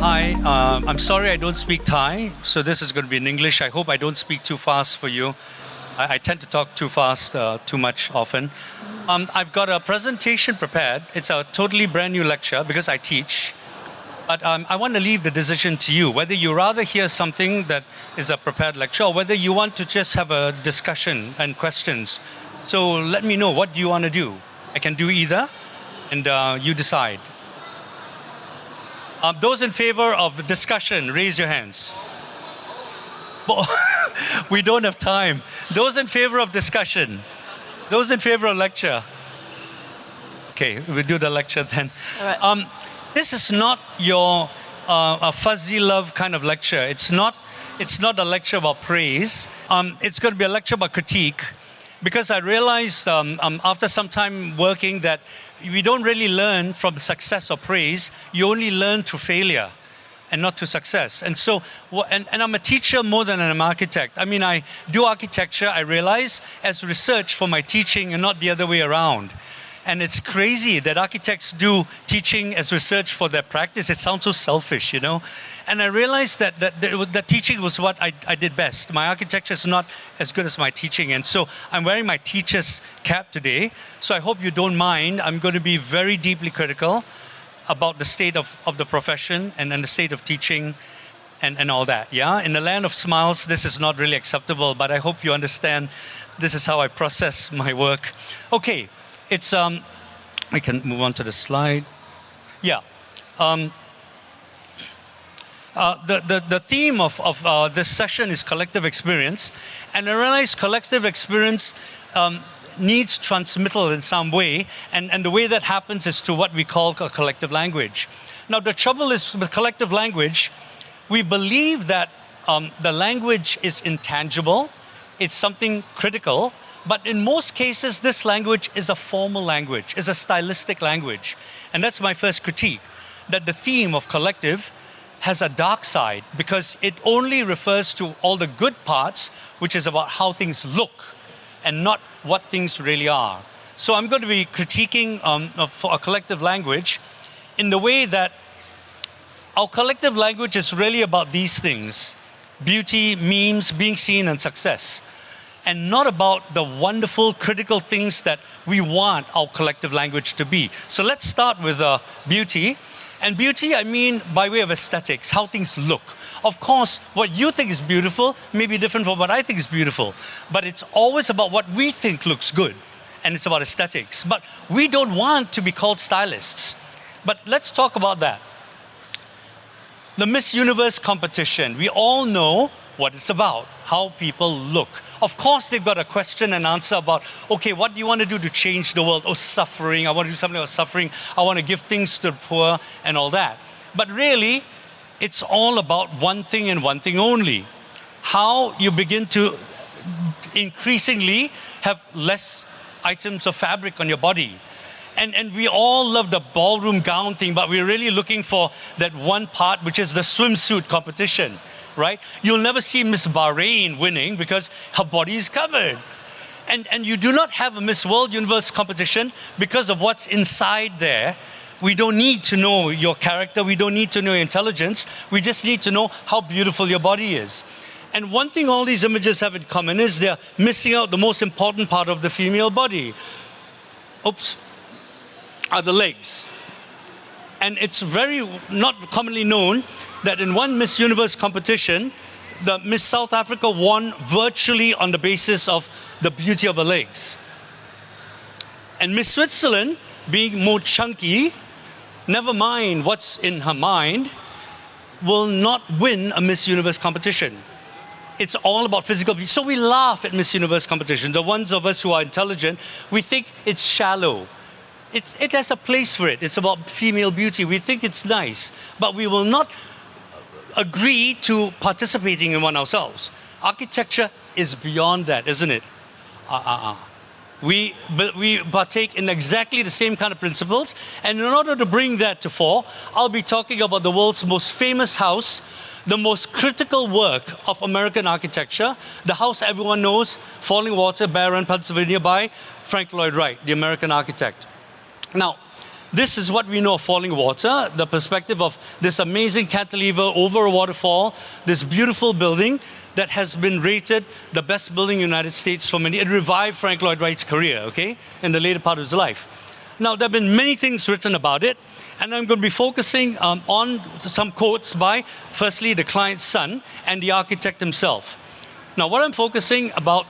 Hi, I'm sorry I don't speak Thai, so this is going to be in English. I hope I don't speak too fast for you. I tend to talk too fast, too much often. I've got a presentation prepared. It's a totally brand new lecture because I teach. But I want to leave the decision to you, whether you rather hear something that is a prepared lecture or whether you want to just have a discussion and questions. So let me know, what do you want to do? I can do either, and you decide. Those in favor of the discussion, raise your hands. We don't have time. Those in favor of discussion. Those in favor of lecture. Okay, we'll do the lecture then. All right. This is not your a fuzzy love kind of lecture. It's not a lecture about praise. It's going to be a lecture about critique, because I realized after some time working that we don't really learn from success or praise. You only learn through failure and not through success. And so, and I'm a teacher more than I'm an architect. I mean, I do architecture, I realize, as research for my teaching and not the other way around. And it's crazy that architects do teaching as research for their practice. It sounds so selfish, you know. And I realized that teaching was what I did best. My architecture is not as good as my teaching. And so I'm wearing my teacher's cap today. So I hope you don't mind. I'm going to be very deeply critical about the state of the profession and the state of teaching and all that. Yeah? In the land of smiles, this is not really acceptable. But I hope you understand this is how I process my work. Okay. It's we can move on to the slide. Yeah. The theme of this session is collective experience, and I realize collective experience needs transmittal in some way, and the way that happens is through what we call a collective language. Now the trouble is with collective language, we believe that the language is intangible, it's something critical. But in most cases, this language is a formal language, is a stylistic language. And that's my first critique, that the theme of collective has a dark side because it only refers to all the good parts, which is about how things look and not what things really are. So I'm going to be critiquing for a collective language in the way that our collective language is really about these things: beauty, memes, being seen, and success. And not about the wonderful, critical things that we want our collective language to be. So let's start with beauty. And beauty, I mean by way of aesthetics, how things look. Of course, what you think is beautiful may be different from what I think is beautiful. But it's always about what we think looks good. And it's about aesthetics. But we don't want to be called stylists. But let's talk about that. The Miss Universe competition. We all know what it's about, how people look. Of course, they've got a question and answer about, okay, what do you want to do to change the world? Oh, suffering. I want to do something about suffering. I want to give things to the poor and all that. But really, it's all about one thing and one thing only. How you begin to increasingly have less items of fabric on your body. And we all love the ballroom gown thing, but we're really looking for that one part, which is the swimsuit competition. Right? You'll never see Miss Bahrain winning because her body is covered. And you do not have a Miss World Universe competition because of what's inside there. We don't need to know your character. We don't need to know your intelligence. We just need to know how beautiful your body is. And one thing all these images have in common is they're missing out the most important part of the female body. Are the legs. And it's very not commonly known that in one Miss Universe competition, the Miss South Africa won virtually on the basis of the beauty of her legs. And Miss Switzerland, being more chunky, never mind what's in her mind, will not win a Miss Universe competition. It's all about physical beauty. So we laugh at Miss Universe competition. The ones of us who are intelligent, we think it's shallow. It has a place for it. It's about female beauty. We think it's nice. But we will not agree to participating in one ourselves. Architecture is beyond that, isn't it? We partake in exactly the same kind of principles. And in order to bring that to fore, I'll be talking about the world's most famous house, the most critical work of American architecture, the house everyone knows, Falling Water, Bear Run, Pennsylvania, by Frank Lloyd Wright, the American architect. Now, This is what we know of falling water, the perspective of this amazing cantilever over a waterfall, this beautiful building that has been rated the best building in the United States for many. It revived Frank Lloyd Wright's career, okay, in the later part of his life. Now, there have been many things written about it, and I'm going to be focusing on some quotes by, firstly, the client's son and the architect himself. Now, what I'm focusing about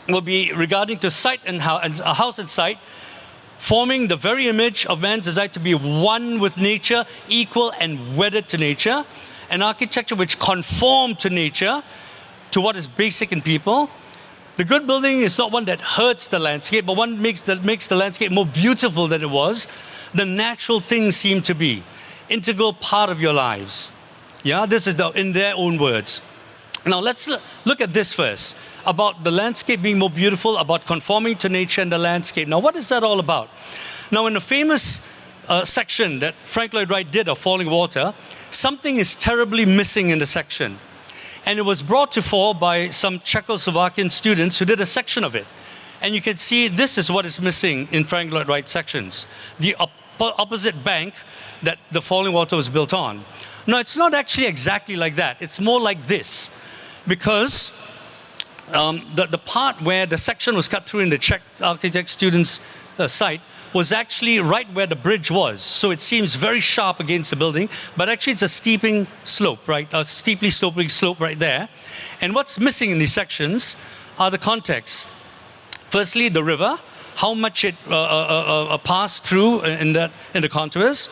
will be regarding to site and a house and site, forming the very image of man's desire to be one with nature, equal and wedded to nature, an architecture which conforms to nature, to what is basic in people. The good building is not one that hurts the landscape, but one that makes the landscape more beautiful than it was. The natural things seem to be integral part of your lives. Yeah, this is in their own words. Now let's look at this first, about the landscape being more beautiful, about conforming to nature and the landscape. Now what is that all about? Now in the famous section that Frank Lloyd Wright did of Falling Water, something is terribly missing in the section. And it was brought to fore by some Czechoslovakian students who did a section of it. And you can see this is what is missing in Frank Lloyd Wright sections. The opposite bank that the Falling Water was built on. Now, it's not actually exactly like that. It's more like this. Because the part where the section was cut through in the Czech architect students' site was actually right where the bridge was. So it seems very sharp against the building, but actually it's a steeping slope, right? A steeply sloping slope right there. And what's missing in these sections are the contexts. Firstly, the river, how much it passed through in the contours,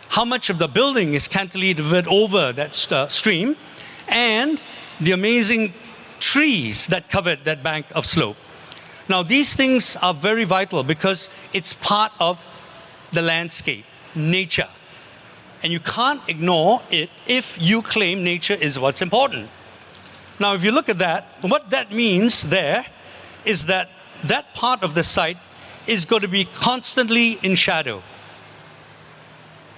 how much of the building is cantilevered over that stream, and the amazing trees that covered that bank of slope. Now, these things are very vital because it's part of the landscape, nature. And you can't ignore it if you claim nature is what's important. Now, if you look at that, what that means there is that that part of the site is going to be constantly in shadow.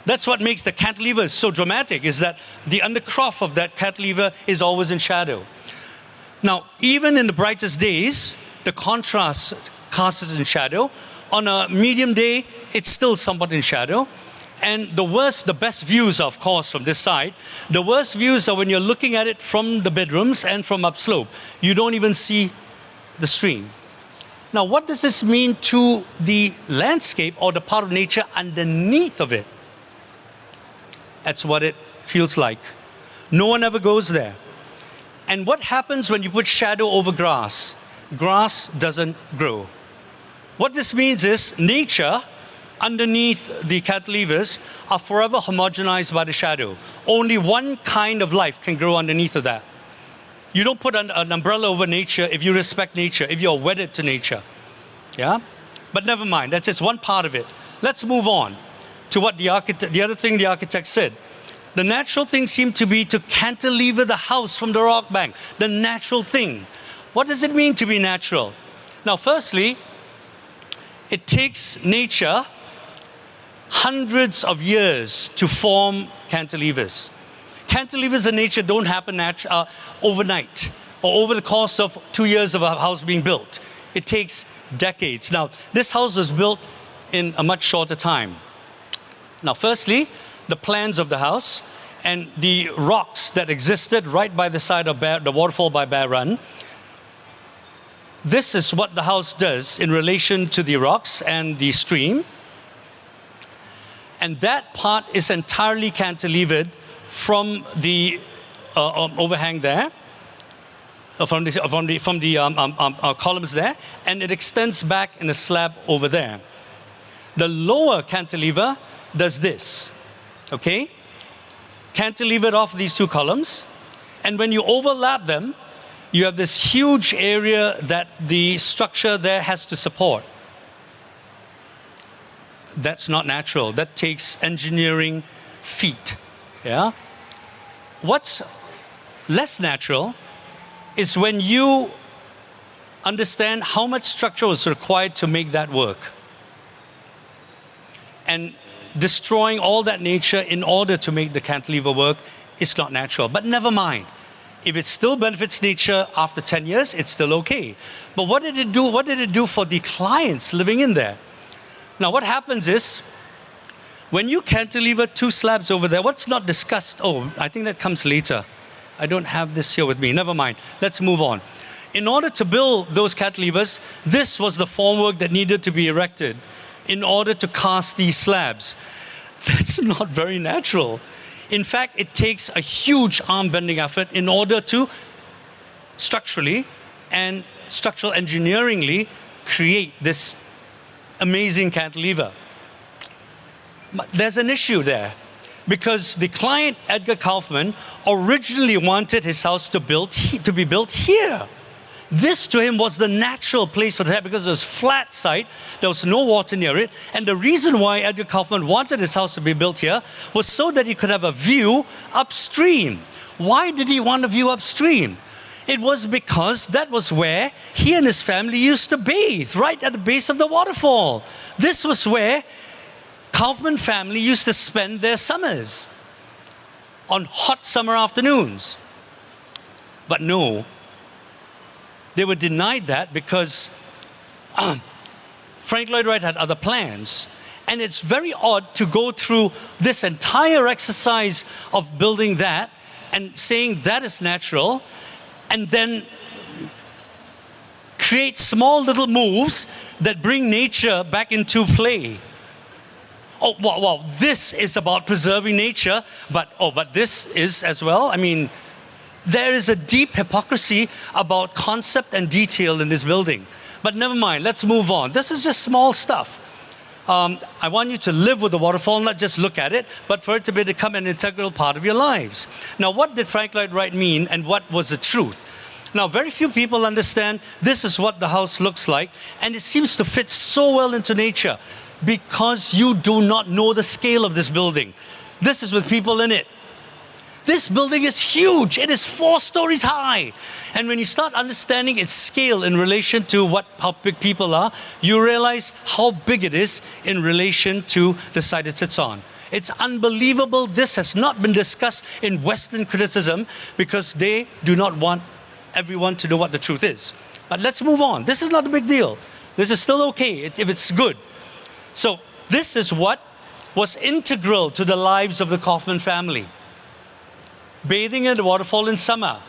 That's what makes the cantilever so dramatic, is that the undercroft of that cantilever is always in shadow. Now, even in the brightest days, the contrast casts it in shadow. On a medium day, it's still somewhat in shadow. And the best views, of course, from this side. The worst views are when you're looking at it from the bedrooms and from upslope. You don't even see the stream. Now, what does this mean to the landscape or the part of nature underneath of it? That's what it feels like. No one ever goes there. And what happens when you put shadow over grass? Grass doesn't grow. What this means is nature underneath the cantilevers are forever homogenized by the shadow. Only one kind of life can grow underneath of that. You don't put an umbrella over nature if you respect nature, if you're wedded to nature. Yeah? But never mind, that's just one part of it. Let's move on to what the other thing the architect said. The natural thing seemed to be to cantilever the house from the rock bank. The natural thing. What does it mean to be natural? Now, firstly, it takes nature hundreds of years to form cantilevers. Cantilevers in nature don't happen overnight or over the course of 2 years of a house being built. It takes decades. Now, this house was built in a much shorter time. Now, firstly, the plans of the house and the rocks that existed right by the side of the waterfall by Bear Run. This is what the house does in relation to the rocks and the stream. And that part is entirely cantilevered from the overhang there, from the columns there, and it extends back in a slab over there. The lower cantilever does this, okay? Cantilevered off these two columns, and when you overlap them, you have this huge area that the structure there has to support. That's not natural. That takes engineering feat. Yeah? What's less natural is when you understand how much structure was required to make that work. And destroying all that nature in order to make the cantilever work is not natural. But never mind. If it still benefits nature after 10 years, it's still okay. But what did it do? What did it do for the clients living in there? Now, what happens is, When you cantilever two slabs over there, what's not discussed? Oh, I think that comes later. I don't have this here with me. Never mind. Let's move on. In order to build those cantilevers, this was the formwork that needed to be erected in order to cast these slabs. That's not very natural. In fact, it takes a huge arm-bending effort in order to structurally and structural engineeringly create this amazing cantilever. But there's an issue there, because the client, Edgar Kaufman, originally wanted his house to be built here. This to him was the natural place for that, because it was flat site, there was no water near it, and the reason why Edgar Kaufman wanted his house to be built here was so that he could have a view upstream. Why did he want a view upstream? It was because that was where he and his family used to bathe, right at the base of the waterfall. This was where Kaufman family used to spend their summers, on hot summer afternoons. But no, they were denied that because Frank Lloyd Wright had other plans. And it's very odd to go through this entire exercise of building that and saying that is natural, and then create small little moves that bring nature back into play. Oh, well, this is about preserving nature, but this is as well. I mean, there is a deep hypocrisy about concept and detail in this building. But never mind, let's move on. This is just small stuff. I want you to live with the waterfall, not just look at it, but for it to become an integral part of your lives. Now, what did Frank Lloyd Wright mean, and what was the truth? Now, very few people understand this is what the house looks like, and it seems to fit so well into nature because you do not know the scale of this building. This is with people in it. This building is huge. It is 4 stories high. And when you start understanding its scale in relation to how big people are, you realize how big it is in relation to the site it sits on. It's unbelievable. This has not been discussed in Western criticism because they do not want everyone to know what the truth is. But let's move on. This is not a big deal. This is still okay if it's good. So this is what was integral to the lives of the Kaufman family. Bathing in the waterfall in summer.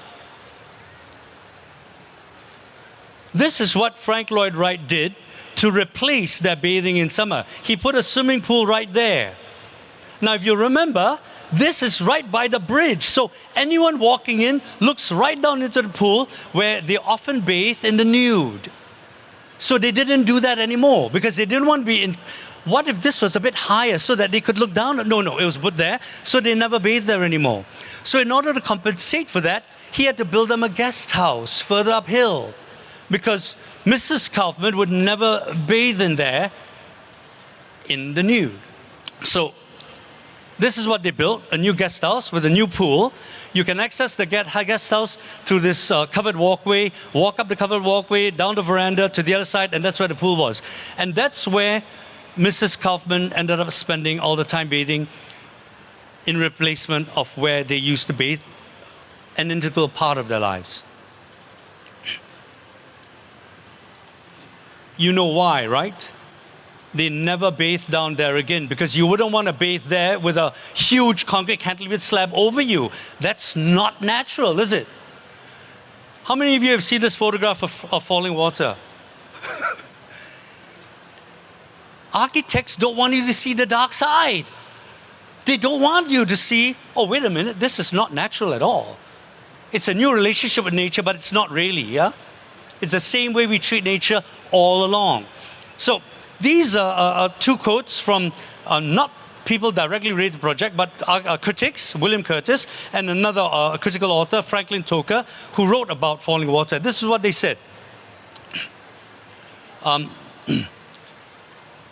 This is what Frank Lloyd Wright did to replace their bathing in summer. He put a swimming pool right there. Now, if you remember, this is right by the bridge. So anyone walking in looks right down into the pool where they often bathe in the nude. So they didn't do that anymore because they didn't want to be in. What if this was a bit higher so that they could look down? No, it was put there, so they never bathed there anymore. So in order to compensate for that, he had to build them a guest house further uphill because Mrs. Kaufman would never bathe in there in the nude. So this is what they built, a new guest house with a new pool. You can access the guest house through this covered walkway, walk up the covered walkway, down the veranda to the other side, and that's where the pool was. And that's where Mrs. Kaufman ended up spending all the time bathing in replacement of where they used to bathe, an integral part of their lives. You know why, right? They never bathed down there again because you wouldn't want to bathe there with a huge concrete cantilever slab over you. That's not natural, is it? How many of you have seen this photograph of falling water? Architects don't want you to see the dark side. They don't want you to see, oh, wait a minute, this is not natural at all. It's a new relationship with nature, but it's not really, yeah? It's the same way we treat nature all along. So these are 2 quotes from not people directly related to the project, but critics, William Curtis, and another critical author, Franklin Toker, who wrote about falling water. This is what they said.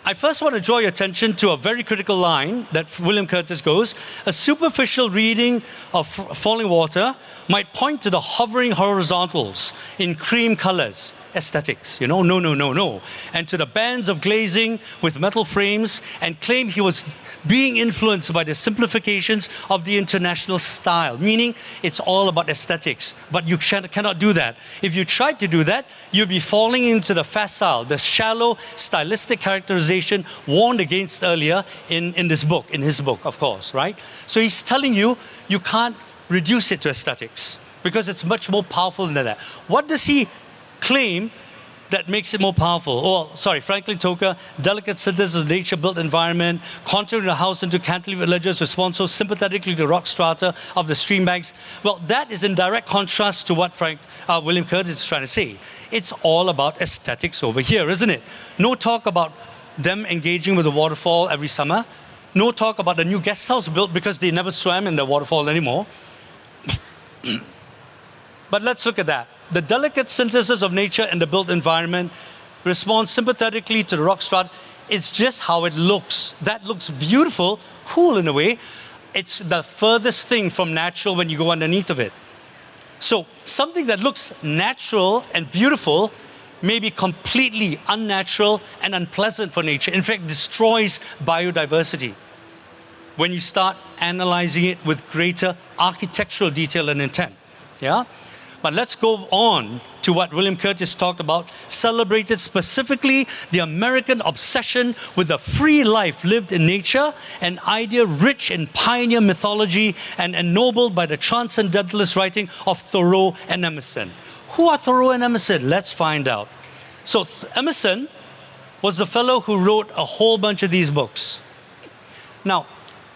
I first want to draw your attention to a very critical line that William Curtis goes. A superficial reading of falling water might point to the hovering horizontals in cream colors. aesthetics. No, no, no, no, no. And to the bands of glazing with metal frames, and claimed he was being influenced by the simplifications of the international style, meaning it's all about aesthetics. But you cannot do that. If you try to do that, you'll be falling into the facile, the shallow stylistic characterization warned against earlier in his book, of course, right? So he's telling you, you can't reduce it to aesthetics because it's much more powerful than that. What does he claim that makes it more powerful? Franklin Toka, delicate synthesis of nature-built environment, contouring the house into cantilever ledges, respond so sympathetically to rock strata of the stream banks. Well, that is in direct contrast to what William Curtis is trying to say. It's all about aesthetics over here, isn't it? No talk about them engaging with the waterfall every summer. No talk about the new guest house built because they never swam in the waterfall anymore. But let's look at that. The delicate synthesis of nature and the built environment responds sympathetically to the rock strata. It's just how it looks. That looks beautiful, cool in a way. It's the furthest thing from natural when you go underneath of it. So something that looks natural and beautiful may be completely unnatural and unpleasant for nature. In fact, destroys biodiversity when you start analyzing it with greater architectural detail and intent. Yeah? But let's go on to what William Curtis talked about, celebrated specifically the American obsession with a free life lived in nature, an idea rich in pioneer mythology and ennobled by the transcendentalist writing of Thoreau and Emerson. Who are Thoreau and Emerson? Let's find out. So Emerson was the fellow who wrote a whole bunch of these books. Now,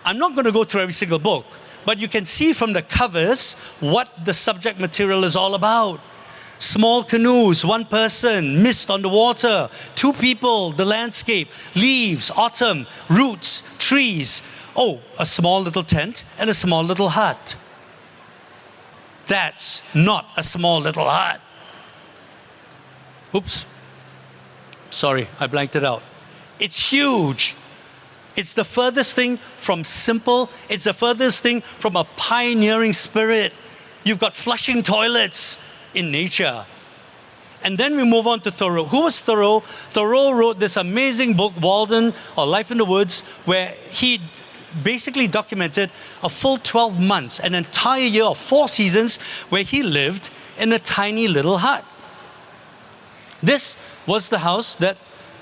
I'm not going to go through every single book, but you can see from the covers what the subject material is all about. Small canoes, one person, mist on the water, two people, the landscape, leaves, autumn, roots, trees. Oh, a small little tent and a small little hut. That's not a small little hut. Oops. Sorry, I blanked it out. It's huge. It's the furthest thing from simple. It's the furthest thing from a pioneering spirit. You've got flushing toilets in nature. And then we move on to Thoreau. Who was Thoreau? Thoreau wrote this amazing book, Walden, or Life in the Woods, where he basically documented a full 12 months, an entire year of 4 seasons, where he lived in a tiny little hut. This was the house that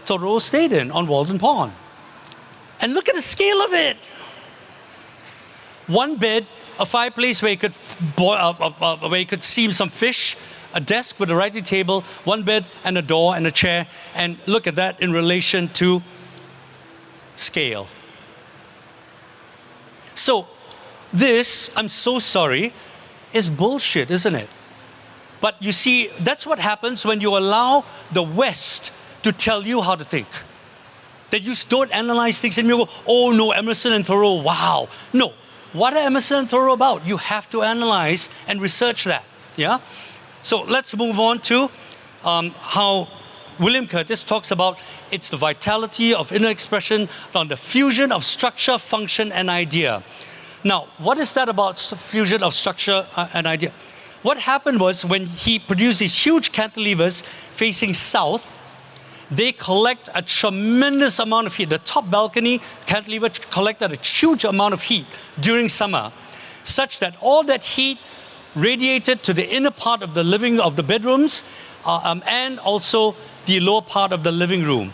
Thoreau stayed in on Walden Pond. And look at the scale of it. One bed, a fireplace where you could steam some fish, a desk with a writing table, one bed and a door and a chair. And look at that in relation to scale. So this, I'm so sorry, is bullshit, isn't it? But you see, that's what happens when you allow the West to tell you how to think. That you don't analyze things and you go, oh no, Emerson and Thoreau, wow. No. What are Emerson and Thoreau about? You have to analyze and research that. Yeah? So let's move on to how William Curtis talks about it's the vitality of inner expression on the fusion of structure, function, and idea. Now, what is that about fusion of structure and idea? What happened was when he produced these huge cantilevers facing south, they collect a tremendous amount of heat. The top balcony cantilever collected a huge amount of heat during summer, such that all that heat radiated to the inner part of the bedrooms and also the lower part of the living room.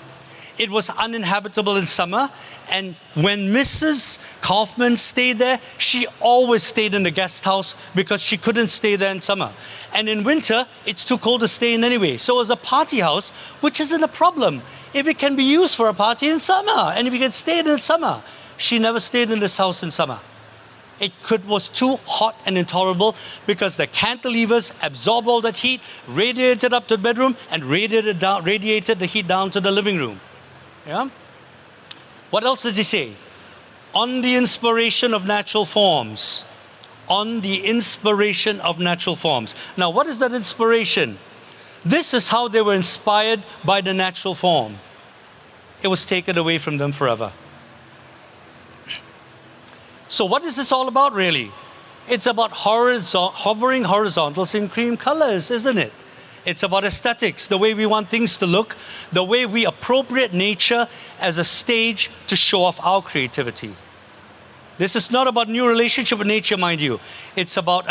It was uninhabitable in summer, and when Mrs. Kaufman stayed there, she always stayed in the guest house because she couldn't stay there in summer. And in winter, it's too cold to stay in anyway. So it was a party house, which isn't a problem if it can be used for a party in summer, and if you can stay in summer. She never stayed in this house in summer. It was too hot and intolerable because the cantilevers absorbed all that heat, radiated up to the bedroom, and radiated the heat down to the living room. Yeah? What else does he say? On the inspiration of natural forms. On the inspiration of natural forms. Now, what is that inspiration? This is how they were inspired by the natural form. It was taken away from them forever. So what is this all about, really? It's about hovering horizontals in cream colors, isn't it? It's about aesthetics, the way we want things to look, the way we appropriate nature as a stage to show off our creativity. This is not about new relationship with nature, mind you. It's about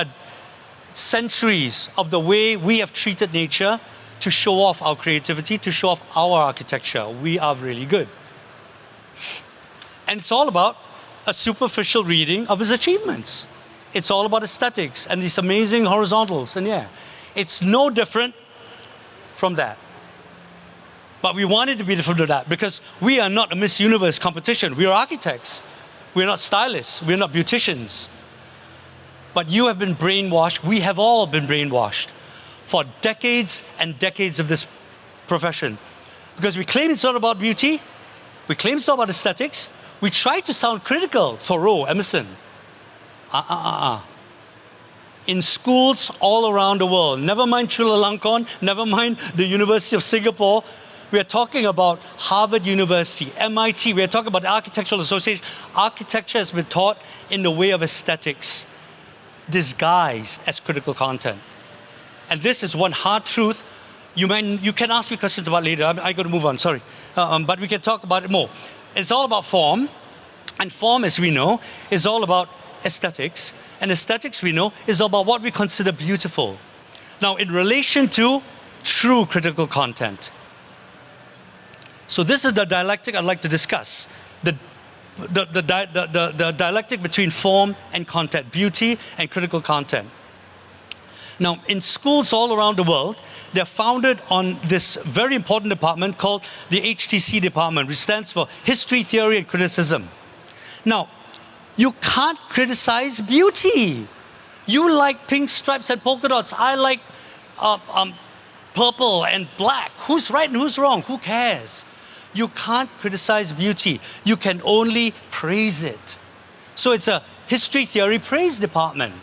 centuries of the way we have treated nature to show off our creativity, to show off our architecture. We are really good. And it's all about a superficial reading of his achievements. It's all about aesthetics and these amazing horizontals. And yeah, it's no different from that. But we want it to be different from that because we are not a Miss Universe competition. We are architects. We're not stylists. We're not beauticians. But you have been brainwashed. We have all been brainwashed for decades and decades of this profession. Because we claim it's not about beauty. We claim it's not about aesthetics. We try to sound critical. Thoreau, Emerson. In schools all around the world, never mind Chulalongkorn, never mind the University of Singapore, we are talking about Harvard University, MIT, we are talking about the Architectural Association. Architecture has been taught in the way of aesthetics, disguised as critical content. And this is one hard truth. You can ask me questions about later. I got to move on, sorry. But we can talk about it more. It's all about form. And form, as we know, is all about aesthetics. And aesthetics, we know, is all about what we consider beautiful. Now, in relation to true critical content. So this is the dialectic I'd like to discuss. The dialectic between form and content, beauty and critical content. Now, in schools all around the world, they're founded on this very important department called the HTC department, which stands for History, Theory, and Criticism. Now, you can't criticize beauty. You like pink stripes and polka dots. I like purple and black. Who's right and who's wrong? Who cares? You can't criticize beauty. You can only praise it. So it's a history, theory, praise department.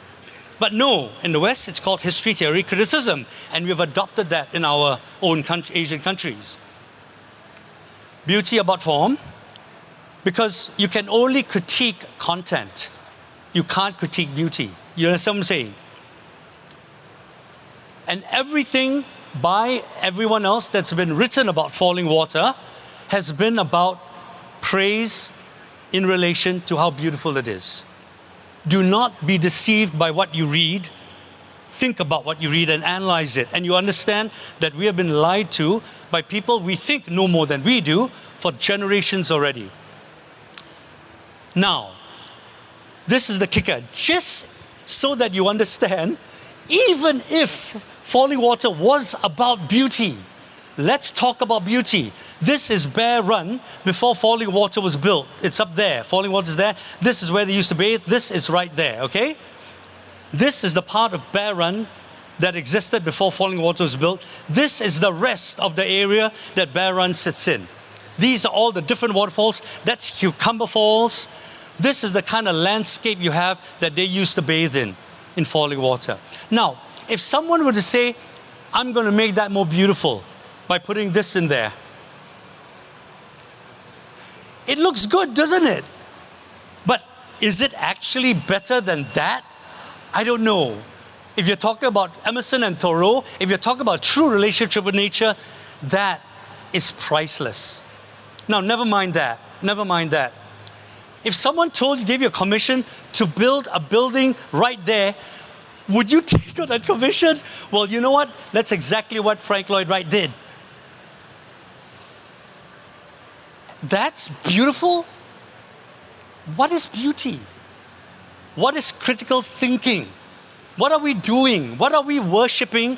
But no, in the West, it's called history, theory, criticism. And we've adopted that in our own Asian countries. Beauty about form. Because you can only critique content. You can't critique beauty. You understand what I'm saying? And everything by everyone else that's been written about falling water has been about praise in relation to how beautiful it is. Do not be deceived by what you read. Think about what you read and analyze it. And you understand that we have been lied to by people we think know more than we do for generations already. Now, this is the kicker. Just so that you understand, even if falling water was about beauty, let's talk about beauty. This is Bear Run before falling water was built. It's up there. Falling water is there. This is where they used to bathe. This is right there, okay? This is the part of Bear Run that existed before falling water was built. This is the rest of the area that Bear Run sits in. These are all the different waterfalls. That's Cucumber Falls. This is the kind of landscape you have that they used to bathe in falling water. Now, if someone were to say, I'm going to make that more beautiful by putting this in there, it looks good, doesn't it? But is it actually better than that? I don't know. If you're talking about Emerson and Thoreau, if you're talking about true relationship with nature, that is priceless. Now, never mind that. Never mind that. If someone gave you a commission to build a building right there, would you take on that commission? Well, you know what? That's exactly what Frank Lloyd Wright did. That's beautiful. What is beauty? What is critical thinking? What are we doing? What are we worshipping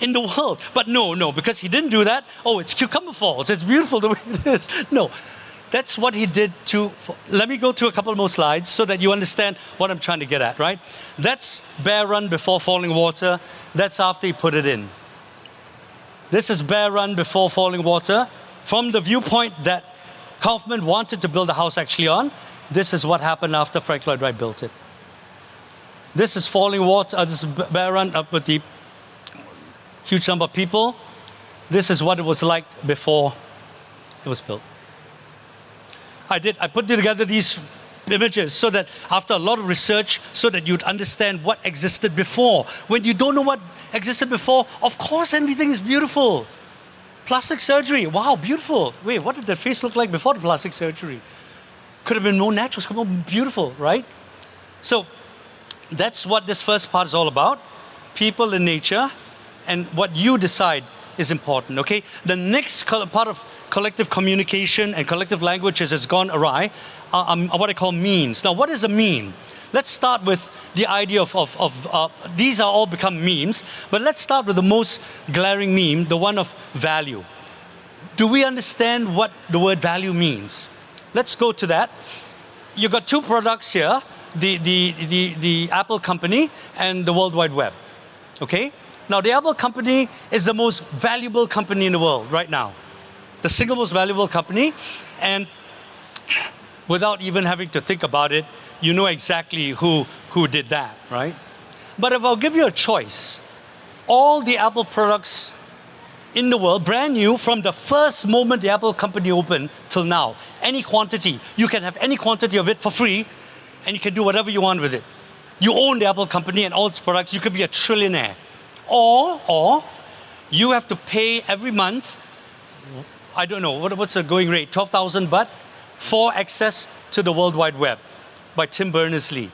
in the world? But no, because he didn't do that. Oh, it's Cucumber Falls. It's beautiful the way it is. No, that's what he did to... Let me go through a couple more slides so that you understand what I'm trying to get at, right? That's Bear Run before falling water. That's after he put it in. This is Bear Run before falling water. From the viewpoint that Kaufman wanted to build a house actually on, this is what happened after Frank Lloyd Wright built it. This is falling water. This is Bear Run up with the huge number of people. This is what it was like before it was built. I put together these images so that after a lot of research, so that you'd understand what existed before. When you don't know what existed before, of course everything is beautiful. Plastic surgery, wow, beautiful. Wait, what did the face look like before the plastic surgery? Could have been more natural, could have been more beautiful, right? So that's what this first part is all about. People and nature, and what you decide is important, okay? The next part of collective communication and collective languages has gone awry are what I call memes. Now, what is a meme? Let's start with the idea of these are all become memes, but let's start with the most glaring meme, the one of value. Do we understand what the word value means? Let's go to that. You've got two products here, the Apple company and the World Wide Web, okay? Now, the Apple company is the most valuable company in the world right now. The single most valuable company, and without even having to think about it, you know exactly who did that, right? But if I'll give you a choice, all the Apple products in the world, brand new, from the first moment the Apple company opened till now, any quantity, you can have any quantity of it for free, and you can do whatever you want with it. You own the Apple company and all its products, you could be a trillionaire. Or you have to pay every month, I don't know, what's the going rate, 12,000 baht for access to the World Wide Web by Tim Berners-Lee.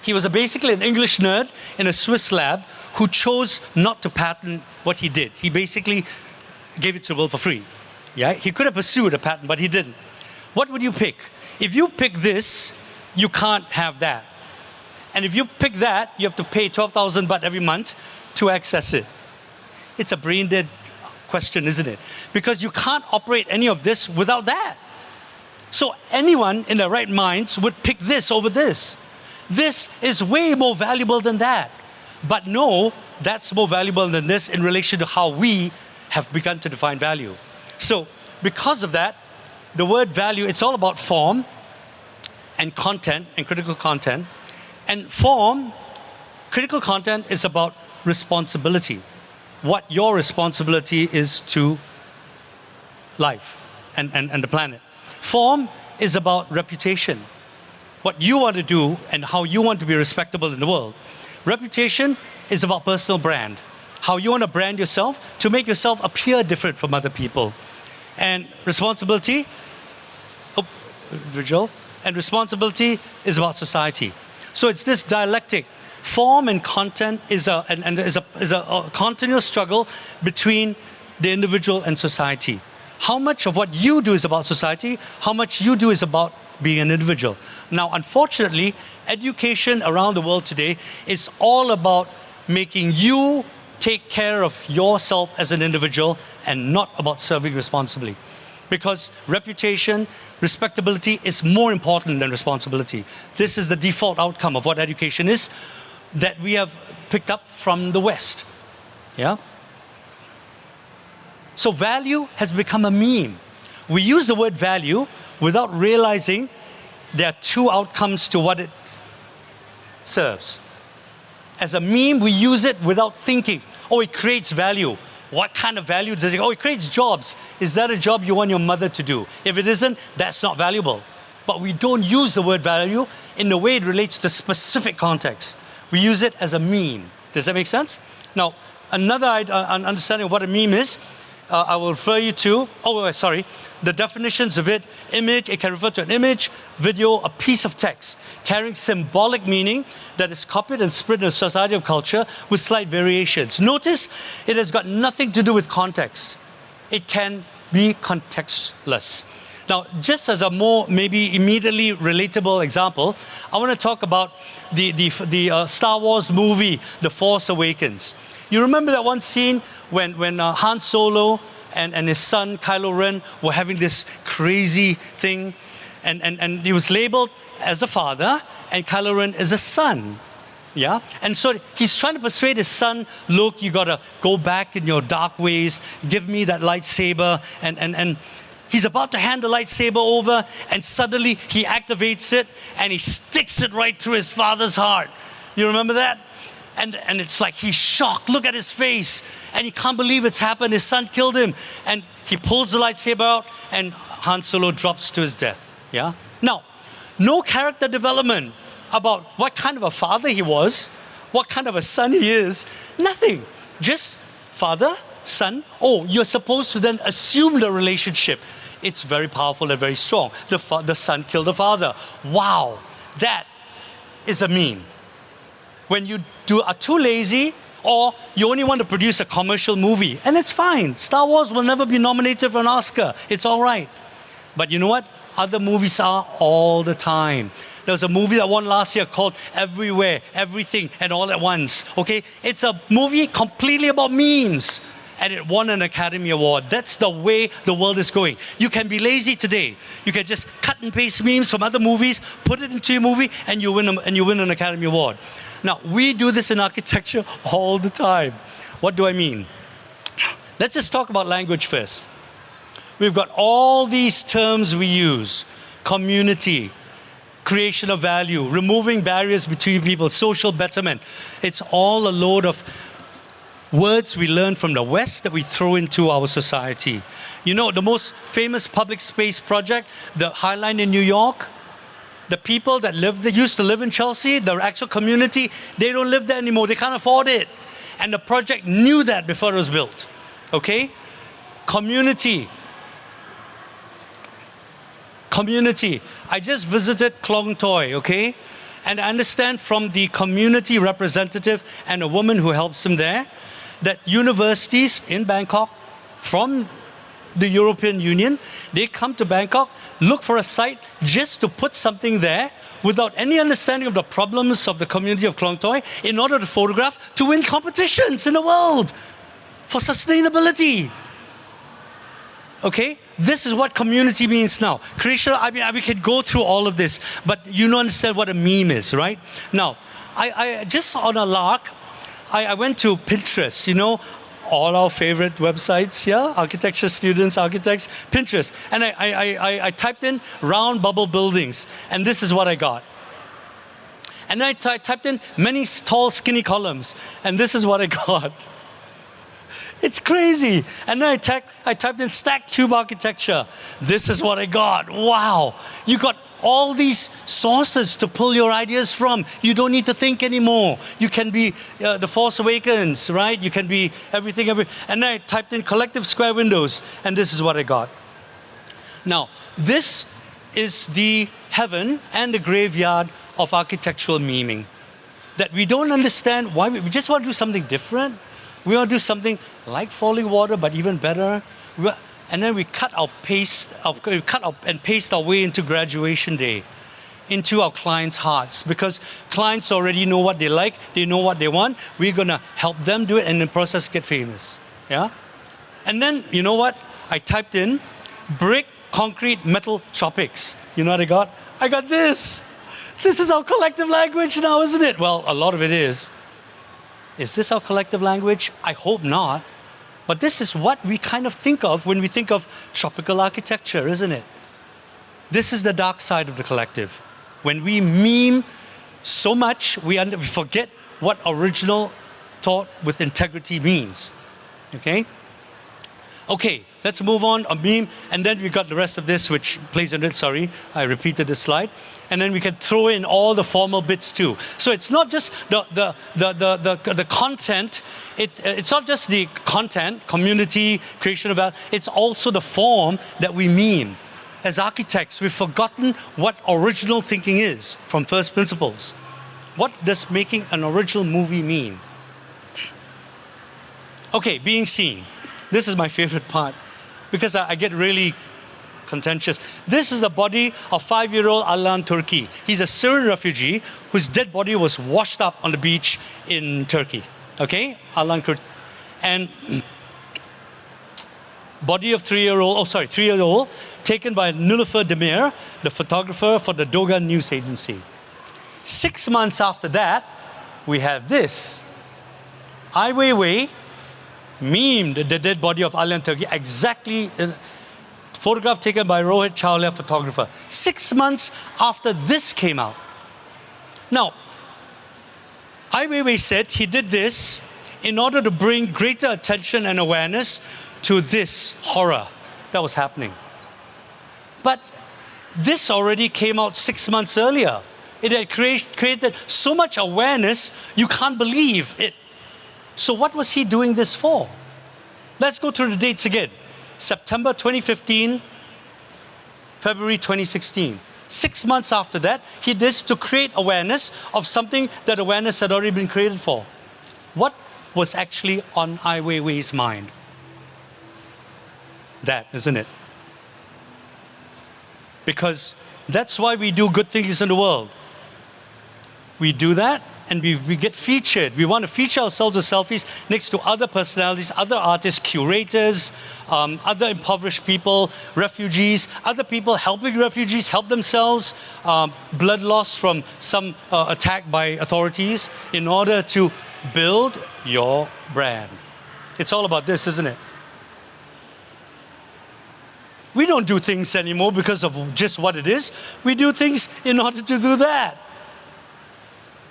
He was basically an English nerd in a Swiss lab who chose not to patent what he did. He basically gave it to the world for free. Yeah? He could have pursued a patent, but he didn't. What would you pick? If you pick this, you can't have that. And if you pick that, you have to pay 12,000 baht every month to access it. It's a brain-dead question, isn't it? Because you can't operate any of this without that. So anyone in their right minds would pick this over this. This is way more valuable than that. But no, that's more valuable than this in relation to how we have begun to define value. So because of that, the word value, it's all about form and content and critical content. And form, critical content is about responsibility. What your responsibility is to life and the planet. Form is about reputation. What you want to do and how you want to be respectable in the world. Reputation is about personal brand. How you want to brand yourself to make yourself appear different from other people. And responsibility, visual, and responsibility is about society. So it's this dialectic. Form and content is a continuous struggle between the individual and society. How much of what you do is about society, how much you do is about being an individual. Now, unfortunately, education around the world today is all about making you take care of yourself as an individual and not about serving responsibly. Because reputation, respectability is more important than responsibility. This is the default outcome of what education is that we have picked up from the West. Yeah? So value has become a meme. We use the word value without realizing there are two outcomes to what it serves. As a meme, we use it without thinking. Oh, it creates value. What kind of value does it? Oh, it creates jobs. Is that a job you want your mother to do? If it isn't, that's not valuable. But we don't use the word value in the way it relates to specific context. We use it as a meme. Does that make sense? Now, another understanding of what a meme is, I will refer you to, the definitions of it. Image, it can refer to an image, video, a piece of text, carrying symbolic meaning that is copied and spread in a society of culture with slight variations. Notice, it has got nothing to do with context. It can be contextless. Now, just as a more maybe immediately relatable example, I want to talk about the Star Wars movie, The Force Awakens. You remember that one scene when Han Solo and his son Kylo Ren were having this crazy thing, and he was labeled as a father and Kylo Ren as a son. Yeah? And so he's trying to persuade his son, look, you got to go back in your dark ways, give me that lightsaber, and he's about to hand the lightsaber over, and suddenly he activates it and he sticks it right through his father's heart. You remember that? And it's like he's shocked. Look at his face. And he can't believe it's happened. His son killed him. And he pulls the lightsaber out and Han Solo drops to his death. Yeah? Now, No character development about what kind of a father he was, what kind of a son he is. Nothing. Just father, son. Oh, you're supposed to then assume the relationship. It's very powerful and very strong. The son killed the father. Wow. That is a meme. When you are too lazy, or you only want to produce a commercial movie, and it's fine. Star Wars will never be nominated for an Oscar. It's all right. But you know what? Other movies are all the time. There was a movie that won last year called Everywhere, Everything, and All at Once. Okay? It's a movie completely about memes. And it won an Academy Award. That's the way the world is going. You can be lazy today. You can just cut and paste memes from other movies, put it into your movie, and you win an Academy Award. Now, we do this in architecture all the time. What do I mean? Let's just talk about language first. We've got all these terms we use. Community, creation of value, removing barriers between people, social betterment. It's all a load of words we learn from the West that we throw into our society. You know, the most famous public space project, the High Line in New York, the people that used to live in Chelsea, the actual community, they don't live there anymore. They can't afford it. And the project knew that before it was built. Okay? Community. I just visited Klong Toy, okay? And I understand from the community representative and a woman who helps him there that universities in Bangkok from the European Union, they come to Bangkok, look for a site just to put something there without any understanding of the problems of the community of Klong Toy in order to photograph to win competitions in the world for sustainability. Okay? This is what community means now. Creation, I mean, we could go through all of this, but you don't understand what a meme is, right? Now, I just on a lark, I went to Pinterest, you know, all our favorite websites, yeah? Architecture students, architects, Pinterest. And I typed in round bubble buildings, and this is what I got. And then I typed in many tall skinny columns, and this is what I got. It's crazy. And then I typed in stacked cube architecture. This is what I got. Wow. You got all these sources to pull your ideas from. You don't need to think anymore. You can be The Force Awakens, right? You can be everything. And then I typed in collective square windows, and this is what I got. Now, this is the heaven and the graveyard of architectural meaning. That we don't understand why. We just want to do something different. We want to do something like falling water, but even better. And then we cut and paste our way into graduation day, into our clients' hearts, because clients already know what they like, they know what they want. We're going to help them do it, and in the process get famous. Yeah? And then, you know what? I typed in brick, concrete, metal, tropics. You know what I got? I got this. This is our collective language now, isn't it? Well, a lot of it is. Is this our collective language? I hope not. But this is what we kind of think of when we think of tropical architecture, isn't it? This is the dark side of the collective. When we meme so much, we forget what original thought with integrity means. Okay? Okay, let's move on. A meme, and then we got the rest of this, which plays in it. Sorry, I repeated this slide. And then we can throw in all the formal bits too. So it's not just the content. It's not just the content, community, creation of value. It's also the form that we meme. As architects, we've forgotten what original thinking is from first principles. What does making an original movie mean? Okay, being seen. This is my favorite part because I get really contentious. This is the body of 5-year-old Alan Turki. He's a Syrian refugee whose dead body was washed up on the beach in Turkey. Okay? Alan Turki. And body of 3-year-old, taken by Nilüfer Demir, the photographer for the Dogan News Agency. 6 months after that, we have this. Ai Weiwei memed the dead body of Alan Turki, exactly photograph taken by Rohit Chawla, photographer. 6 months after this came out. Now, Ai Weiwei said he did this in order to bring greater attention and awareness to this horror that was happening. But This already came out 6 months earlier. It had created so much awareness, you can't believe it. So what was he doing this for? Let's go through the dates again. September 2015, February 2016. 6 months after that, he did this to create awareness of something that awareness had already been created for. What was actually on Ai Weiwei's mind? That, isn't it? Because that's why we do good things in the world. We do that and we get featured. We want to feature ourselves with selfies next to other personalities, other artists, curators, other impoverished people, refugees, other people helping refugees help themselves, blood loss from some attack by authorities in order to build your brand. It's all about this, isn't it? We don't do things anymore because of just what it is. We do things in order to do that.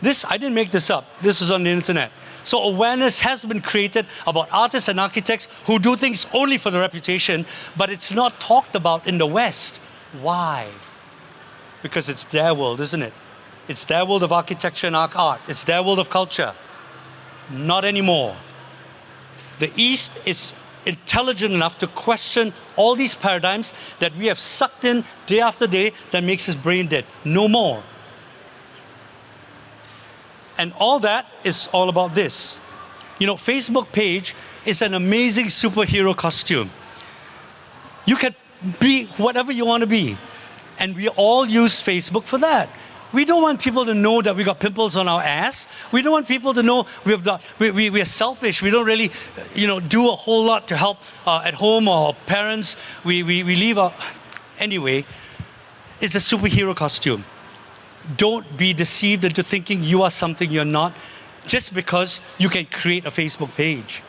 This, I didn't make this up. This is on the internet. So awareness has been created about artists and architects who do things only for the reputation, but it's not talked about in the West. Why? Because it's their world, isn't it? It's their world of architecture and art. It's their world of culture. Not anymore. The East is intelligent enough to question all these paradigms that we have sucked in day after day that makes us brain dead. No more. And all that is all about this. You know, Facebook page is an amazing superhero costume. You can be whatever you want to be. And we all use Facebook for that. We don't want people to know that we got pimples on our ass. We don't want people to know we are selfish. We don't really, do a whole lot to help at home or our parents. We leave our... Anyway, it's a superhero costume. Don't be deceived into thinking you are something you're not just because you can create a Facebook page.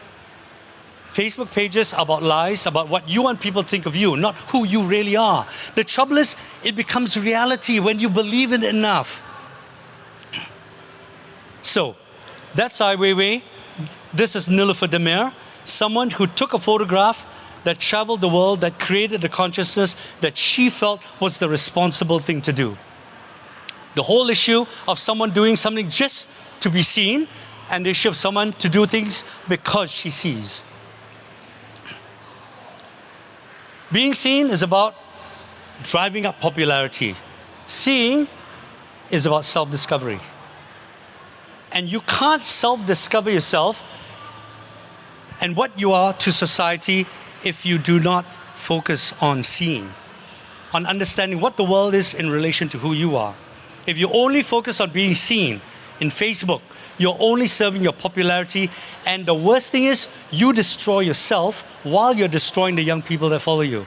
Facebook pages are about lies, about what you want people to think of you, not who you really are. The trouble is, it becomes reality when you believe in it enough. So, that's Ai Weiwei. This is Nilofer Demir, someone who took a photograph that traveled the world, that created the consciousness that she felt was the responsible thing to do. The whole issue of someone doing something just to be seen, and the issue of someone to do things because she sees. Being seen is about driving up popularity. Seeing is about self-discovery. And you can't self-discover yourself and what you are to society if you do not focus on seeing, on understanding what the world is in relation to who you are. If you only focus on being seen in Facebook, you're only serving your popularity, and the worst thing is you destroy yourself while you're destroying the young people that follow you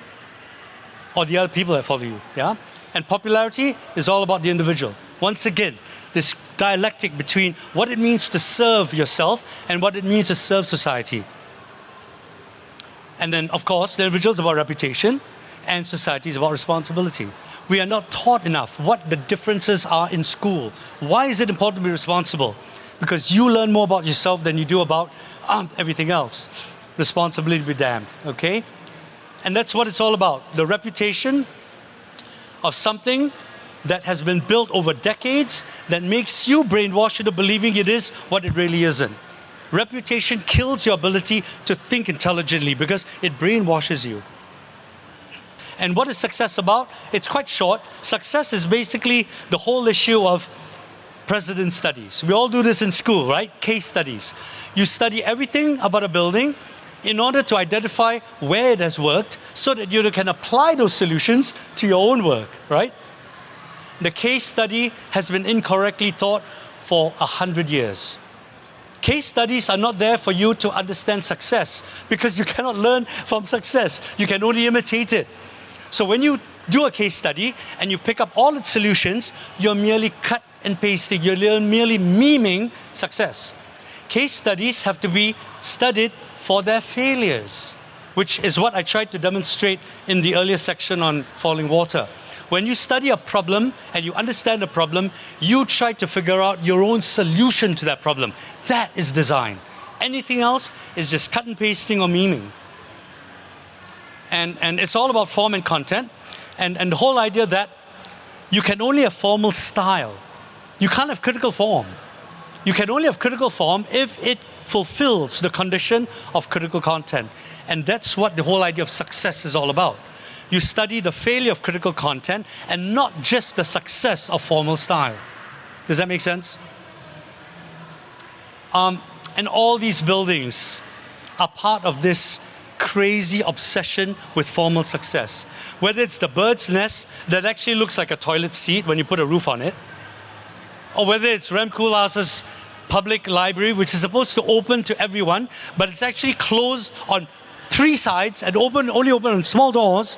or the other people that follow you. Yeah? And popularity is all about the individual. Once again, this dialectic between what it means to serve yourself and what it means to serve society. And then, of course, the individual is about reputation and society is about responsibility. We are not taught enough what the differences are in school. Why is it important to be responsible? Because you learn more about yourself than you do about everything else. Responsibility be damned, okay? And that's what it's all about. The reputation of something that has been built over decades that makes you brainwashed into believing it is what it really isn't. Reputation kills your ability to think intelligently because it brainwashes you. And what is success about? It's quite short. Success is basically the whole issue of precedent studies. We all do this in school, right? Case studies. You study everything about a building in order to identify where it has worked so that you can apply those solutions to your own work, right? The case study has been incorrectly taught for 100 years. Case studies are not there for you to understand success because you cannot learn from success. You can only imitate it. So when you do a case study and you pick up all its solutions, you're merely cut and pasting. You're merely memeing success. Case studies have to be studied for their failures, which is what I tried to demonstrate in the earlier section on falling water. When you study a problem and you understand the problem, you try to figure out your own solution to that problem. That is design. Anything else is just cut and pasting or memeing. And it's all about form and content. And the whole idea that you can only have formal style. You can't have critical form. You can only have critical form if it fulfills the condition of critical content. And that's what the whole idea of success is all about. You study the failure of critical content and not just the success of formal style. Does that make sense? And all these buildings are part of this crazy obsession with formal success. Whether it's the bird's nest that actually looks like a toilet seat when you put a roof on it, or whether it's Rem Koolhaas's public library, which is supposed to open to everyone, but it's actually closed on 3 sides and only open on small doors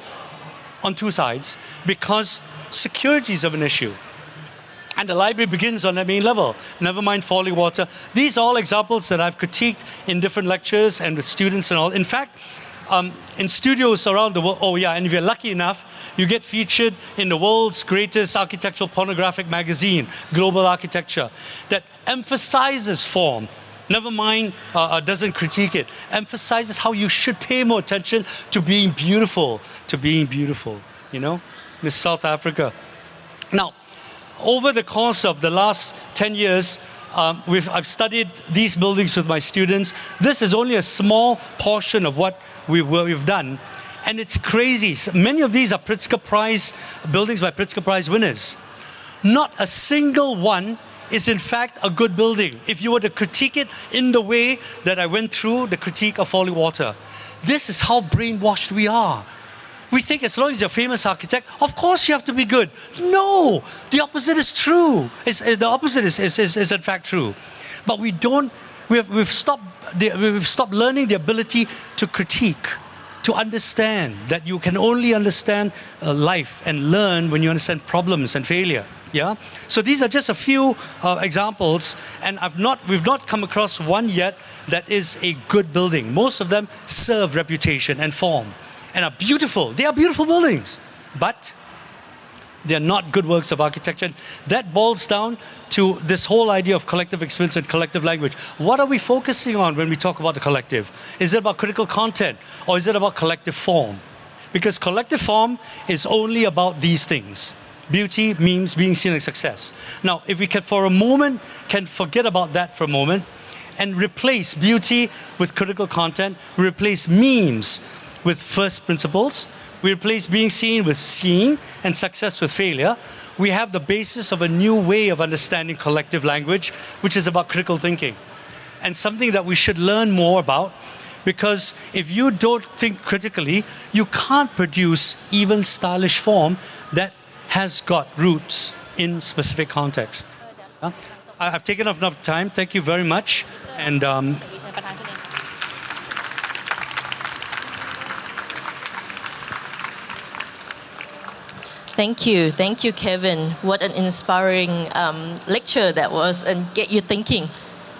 on 2 sides because security is of an issue. And the library begins on the main level, never mind falling water. These are all examples that I've critiqued in different lectures and with students and all. In fact, in studios around the world, and if you're lucky enough, you get featured in the world's greatest architectural pornographic magazine, Global Architecture, that emphasizes form. Never mind, doesn't critique it. Emphasizes how you should pay more attention to being beautiful, you know, Miss South Africa. Now, over the course of the last 10 years, I've studied these buildings with my students. This is only a small portion of what we've done. And it's crazy. Many of these are Pritzker Prize buildings by Pritzker Prize winners. Not a single one is in fact a good building. If you were to critique it in the way that I went through the critique of falling water. This is how brainwashed we are. We think as long as you're a famous architect, of course you have to be good. No, the opposite is true. The opposite is in fact true. But we've stopped learning the ability to critique, to understand that you can only understand life and learn when you understand problems and failure. Yeah. So these are just a few examples, and we've not come across one yet that is a good building. Most of them serve reputation and form. And are beautiful. They are beautiful buildings. But they are not good works of architecture. That boils down to this whole idea of collective experience and collective language. What are we focusing on when we talk about the collective? Is it about critical content or is it about collective form? Because collective form is only about these things. Beauty means being seen as success. Now, if we can for a moment can forget about that for a moment and replace beauty with critical content, replace memes with first principles, we replace being seen with seeing and success with failure, we have the basis of a new way of understanding collective language, which is about critical thinking. And something that we should learn more about, because if you don't think critically, you can't produce even stylish form that has got roots in specific context. I've taken up enough time. Thank you very much. And Thank you, Kevin. What an inspiring lecture that was, and get you thinking,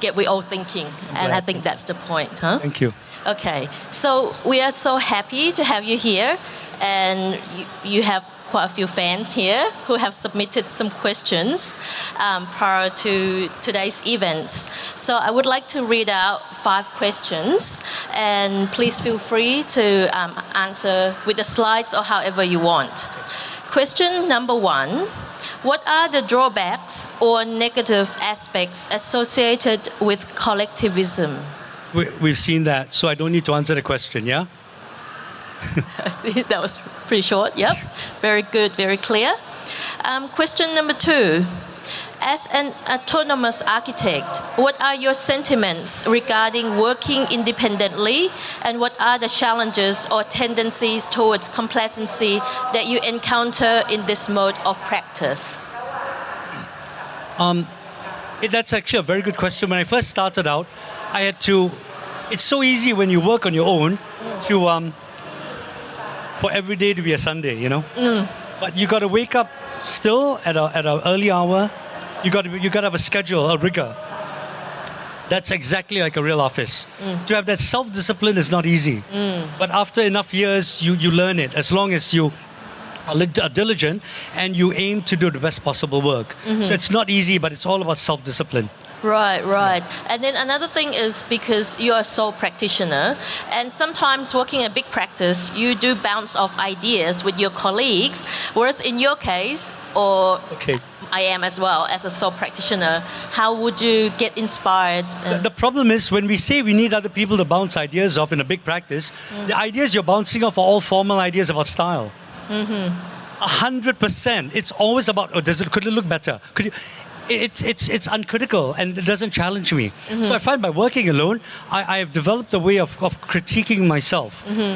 get we all thinking, and I think that's the point, huh? Thank you. Okay, so we are so happy to have you here, and you have quite a few fans here who have submitted some questions prior to today's events. So I would like to read out 5 questions, and please feel free to answer with the slides or however you want. Question number 1. What are the drawbacks or negative aspects associated with collectivism? We've seen that, so I don't need to answer the question, yeah? That was pretty short, yep. Very good, very clear. Question number 2. As an autonomous architect, what are your sentiments regarding working independently, and what are the challenges or tendencies towards complacency that you encounter in this mode of practice? That's actually a very good question. When I first started out, I had to... It's so easy when you work on your own to... for every day to be a Sunday, you know? But you got to wake up still at an early hour. You got to have a schedule, a rigor. That's exactly like a real office. To have that self-discipline is not easy. But after enough years, you learn it. As long as you are diligent and you aim to do the best possible work. So it's not easy, but it's all about self-discipline. Right. And then another thing is because you are a sole practitioner, and sometimes working a big practice, you do bounce off ideas with your colleagues, whereas in your case, or Okay. I am as well as a sole practitioner. How would you get inspired? The problem is when we say we need other people to bounce ideas off in a big practice, the ideas you're bouncing off are all formal ideas about style. 100%. It's always about, could it look better? It's uncritical and it doesn't challenge me. So I find by working alone, I have developed a way of critiquing myself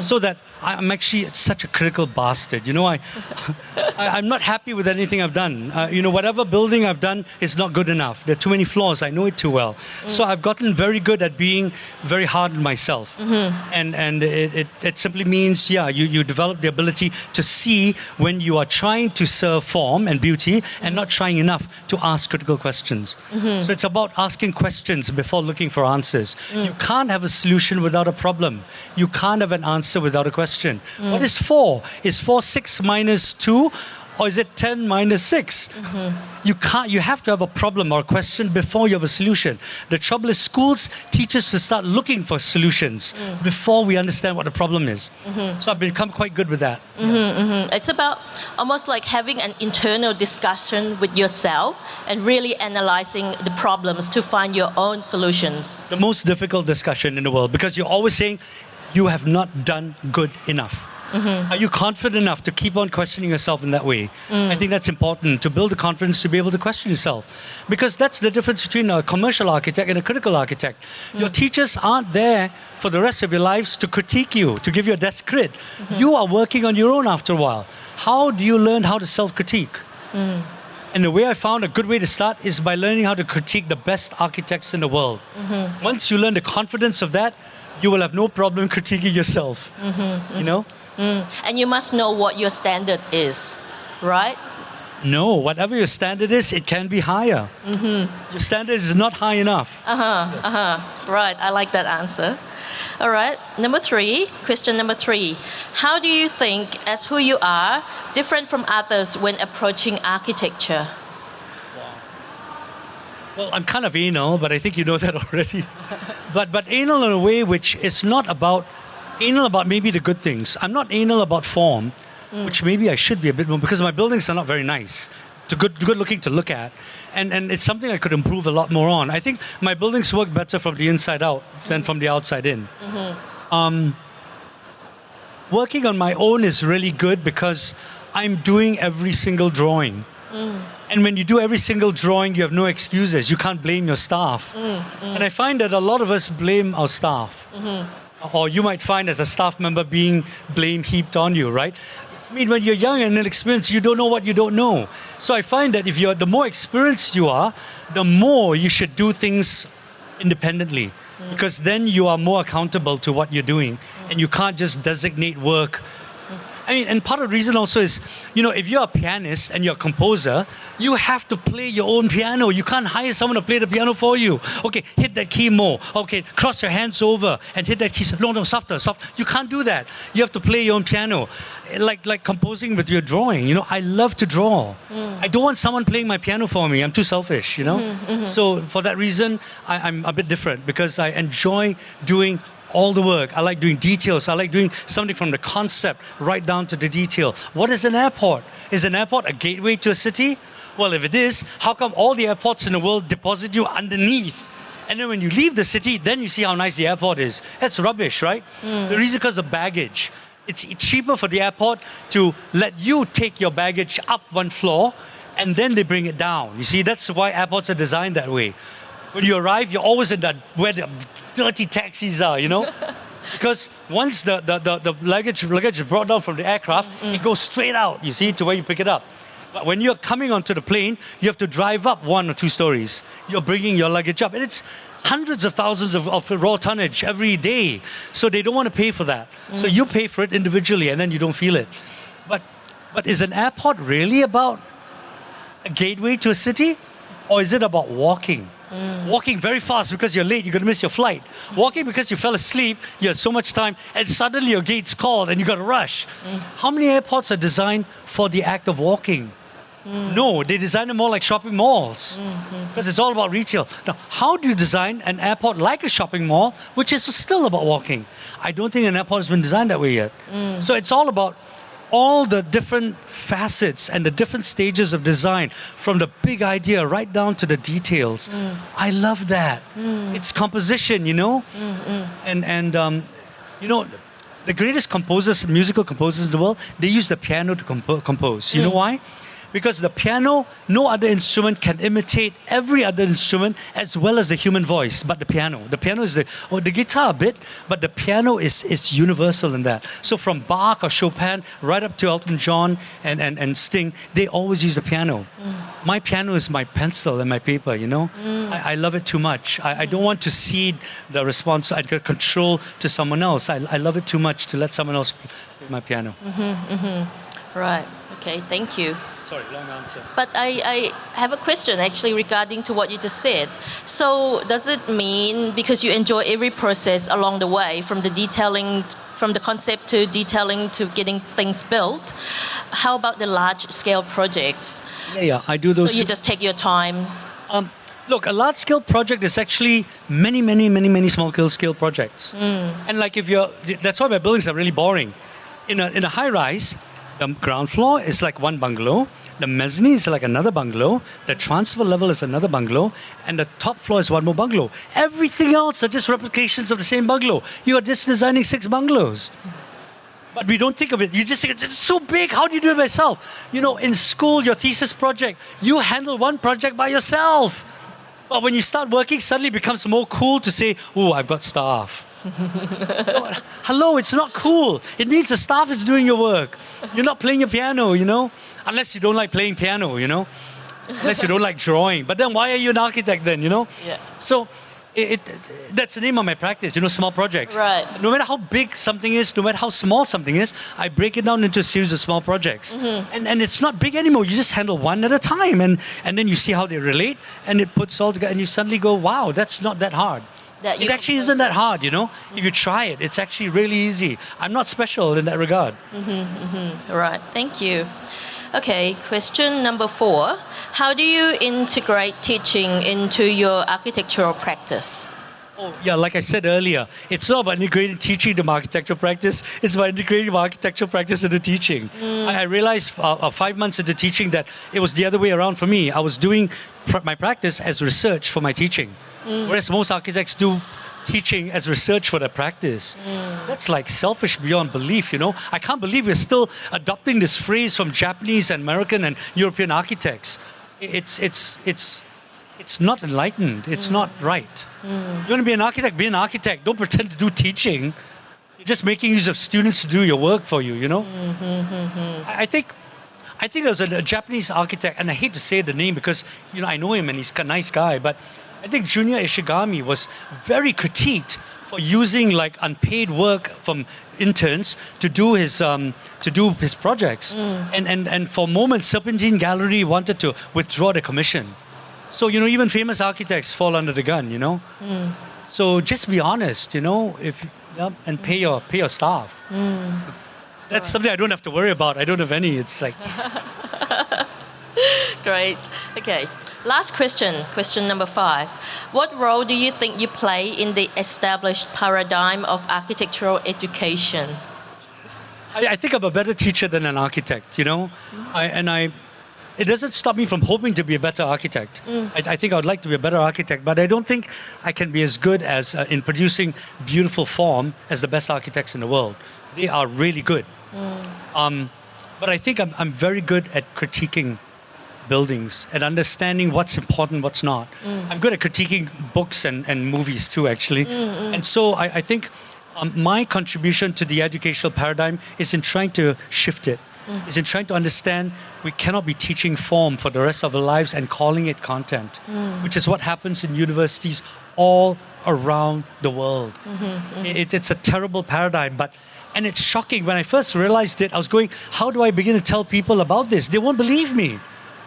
so that I'm actually such a critical bastard. You know, I'm not happy with anything I've done. Whatever building I've done is not good enough. There are too many flaws. I know it too well. So I've gotten very good at being very hard on myself. And it simply means, you develop the ability to see when you are trying to serve form and beauty and not trying enough to ask critical questions. So it's about asking questions before looking for answers. You can't have a solution without a problem. You can't have an answer without a question. What is 4? Is 4 6 minus 2? Or is it 10 minus 6? You have to have a problem or a question before you have a solution. The trouble is schools teach us to start looking for solutions before we understand what the problem is. So I've become quite good with that. It's about almost like having an internal discussion with yourself and really analyzing the problems to find your own solutions. The most difficult discussion in the world, because you're always saying you have not done good enough. Are you confident enough to keep on questioning yourself in that way? I think that's important, to build the confidence to be able to question yourself. Because that's the difference between a commercial architect and a critical architect. Your teachers aren't there for the rest of your lives to critique you, to give you a desk crit. You are working on your own after a while. How do you learn how to self-critique? And the way I found a good way to start is by learning how to critique the best architects in the world. Once you learn the confidence of that, you will have no problem critiquing yourself. You know? And you must know what your standard is, right? No, whatever your standard is, it can be higher. Your standard is not high enough. Right, I like that answer. All right, question number 3. How do you think, as who you are, different from others when approaching architecture? Well, I'm kind of anal, but I think you know that already. but anal in a way which is not about anal about maybe the good things. I'm not anal about form, which maybe I should be a bit more, because my buildings are not very nice. It's good looking to look at, and it's something I could improve a lot more on. I think my buildings work better from the inside out than from the outside in. Working on my own is really good because I'm doing every single drawing. And when you do every single drawing, you have no excuses. You can't blame your staff. And I find that a lot of us blame our staff. Or you might find as a staff member being blame heaped on you, right? I mean, when you're young and inexperienced, you don't know what you don't know. So I find that the more experienced you are, the more you should do things independently. Because then you are more accountable to what you're doing. And you can't just designate work. I mean, and part of the reason also is, if you're a pianist and you're a composer, you have to play your own piano. You can't hire someone to play the piano for you. Okay, hit that key more. Okay, cross your hands over and hit that key. No, softer. You can't do that. You have to play your own piano. Like composing with your drawing. I love to draw. I don't want someone playing my piano for me. I'm too selfish, So for that reason, I'm a bit different because I enjoy doing all the work. I like doing details. I like doing something from the concept right down to the detail. What is an airport? Is an airport a gateway to a city? Well, if it is, how come all the airports in the world deposit you underneath? And then when you leave the city, then you see how nice the airport is. That's rubbish, right? The reason because of baggage. It's cheaper for the airport to let you take your baggage up one floor and then they bring it down. You see, that's why airports are designed that way. When you arrive, you're always in where the dirty taxis are, Because once the luggage is brought down from the aircraft, it goes straight out, you see, to where you pick it up. But when you're coming onto the plane, you have to drive up 1 or 2 stories. You're bringing your luggage up. And it's hundreds of thousands of raw tonnage every day. So they don't want to pay for that. So you pay for it individually and then you don't feel it. But is an airport really about a gateway to a city? Or is it about walking? Walking very fast because you're late, you're going to miss your flight. Walking because you fell asleep, you had so much time, and suddenly your gate's called and you got to rush. How many airports are designed for the act of walking? No, they design them more like shopping malls because it's all about retail. Now, how do you design an airport like a shopping mall, which is still about walking? I don't think an airport has been designed that way yet. So it's all about all the different facets and the different stages of design, from the big idea right down to the details. I love that. It's composition, and the greatest composers, musical composers in the world, they use the piano to compose. You know why? Because the piano, no other instrument can imitate every other instrument as well as the human voice, but the piano. The piano is the guitar a bit, but the piano is universal in that. So from Bach or Chopin right up to Elton John and Sting, they always use the piano. My piano is my pencil and my paper, I love it too much. I don't want to cede the response and control to someone else. I love it too much to let someone else play my piano. Right. Okay. Thank you. Sorry, long answer. But I have a question actually regarding to what you just said. So does it mean because you enjoy every process along the way, from the detailing, from the concept to detailing to getting things built, how about the large scale projects? Yeah, I do those. So you just take your time. Look, a large scale project is actually many small scale projects. And like that's why my buildings are really boring. In a high rise, the ground floor is like one bungalow, the mezzanine is like another bungalow, the transfer level is another bungalow, and the top floor is one more bungalow. Everything else are just replications of the same bungalow. You are just designing 6 bungalows. But we don't think of it. You just think it's so big. How do you do it by yourself? In school, your thesis project, you handle one project by yourself. But when you start working, suddenly it becomes more cool to say, oh, I've got staff. Hello, it's not cool. It means the staff is doing your work. You're not playing your piano, unless you don't like playing piano, unless you don't like drawing. But then why are you an architect then, Yeah. So that's the name of my practice, small projects. Right. No matter how big something is, no matter how small something is, I break it down into a series of small projects. And it's not big anymore. You just handle one at a time, and then you see how they relate, and it puts all together, and you suddenly go, wow, that's not that hard. It actually isn't that hard, If you try it, it's actually really easy. I'm not special in that regard. Right. Thank you. Okay, question number 4. How do you integrate teaching into your architectural practice? Oh, yeah, like I said earlier, it's not about integrating teaching to architectural practice. It's about integrating architectural practice into teaching. I realized 5 months into teaching that it was the other way around for me. I was doing my practice as research for my teaching, whereas most architects do teaching as research for their practice. That's like selfish beyond belief, I can't believe we're still adopting this phrase from Japanese and American and European architects. It's not enlightened. It's not right. You want to be an architect, be an architect. Don't pretend to do teaching. You're just making use of students to do your work for you, I think there was a Japanese architect, and I hate to say the name because, I know him and he's a nice guy, but I think Junior Ishigami was very critiqued for using like unpaid work from interns to do his projects. And for moments, Serpentine Gallery wanted to withdraw the commission. So, even famous architects fall under the gun, So just be honest, and pay your staff. That's something I don't have to worry about. I don't have any. It's like... Great. Okay. Last question. Question number 5. What role do you think you play in the established paradigm of architectural education? I think I'm a better teacher than an architect, It doesn't stop me from hoping to be a better architect. I think I would like to be a better architect, but I don't think I can be as good as in producing beautiful form as the best architects in the world. They are really good. But I think I'm very good at critiquing buildings and understanding what's important, what's not. I'm good at critiquing books and movies too, actually. And so I think my contribution to the educational paradigm is in trying to shift it. Is in trying to understand we cannot be teaching form for the rest of our lives and calling it content, which is what happens in universities all around the world. It's a terrible paradigm, and it's shocking. When I first realized it, I was going, how do I begin to tell people about this? They won't believe me.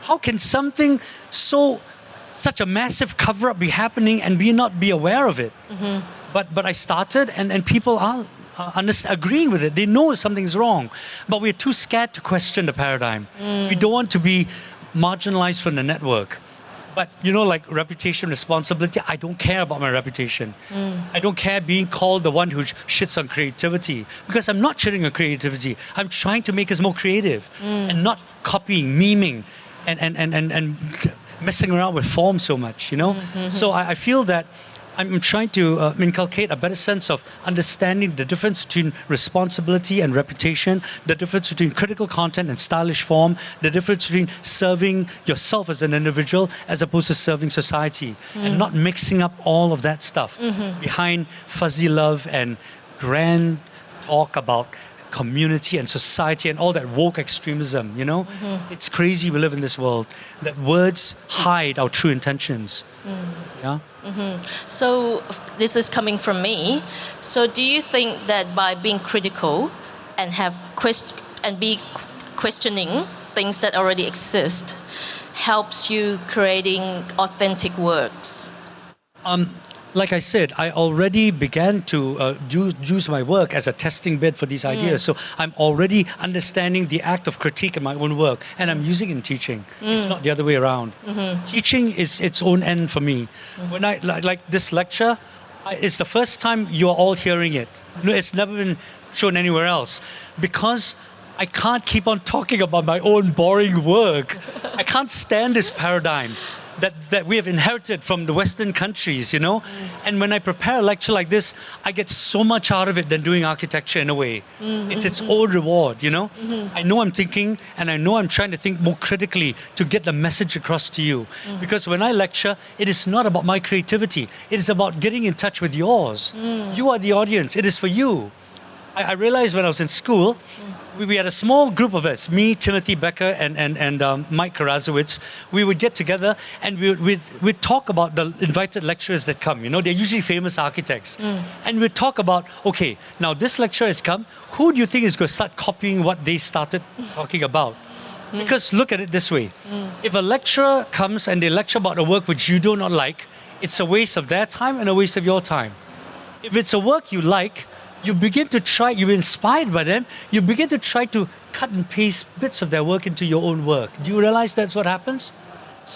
How can something such a massive cover-up be happening and we not be aware of it? But I started, and people are agreeing with it. They know something's wrong, but we're too scared to question the paradigm. We don't want to be marginalized from the network. But like reputation, responsibility, I don't care about my reputation. I don't care being called the one who shits on creativity because I'm not shitting on creativity. I'm trying to make us more creative and not copying, memeing, and messing around with form so much, So I feel that I'm trying to inculcate a better sense of understanding the difference between responsibility and reputation, the difference between critical content and stylish form, the difference between serving yourself as an individual as opposed to serving society, and not mixing up all of that stuff behind fuzzy love and grand talk about community and society and all that woke extremism, It's crazy we live in this world that words hide our true intentions. Yeah. So this is coming from me. So do you think that by being critical and be questioning things that already exist helps you creating authentic works? Like I said, I already began to use my work as a testing bed for these ideas. So I'm already understanding the act of critique in my own work, and I'm using it in teaching. It's not the other way around. Teaching is its own end for me. When I like this lecture, it's the first time you are all hearing it. It's never been shown anywhere else because I can't keep on talking about my own boring work. I can't stand this paradigm that we have inherited from the Western countries, And when I prepare a lecture like this, I get so much out of it than doing architecture in a way. It's its own reward, I know I'm thinking and I know I'm trying to think more critically to get the message across to you. Because when I lecture, it is not about my creativity. It is about getting in touch with yours. You are the audience. It is for you. I realized when I was in school, we had a small group of us, me, Timothy Becker, and Mike Karazowitz. We would get together and we'd talk about the invited lecturers that come. They're usually famous architects. And we'd talk about, okay, now this lecturer has come. Who do you think is going to start copying what they started talking about? Because look at it this way. If a lecturer comes and they lecture about a work which you do not like, it's a waste of their time and a waste of your time. If it's a work you like, you begin to try, you're inspired by them, you begin to try to cut and paste bits of their work into your own work. Do you realize that's what happens?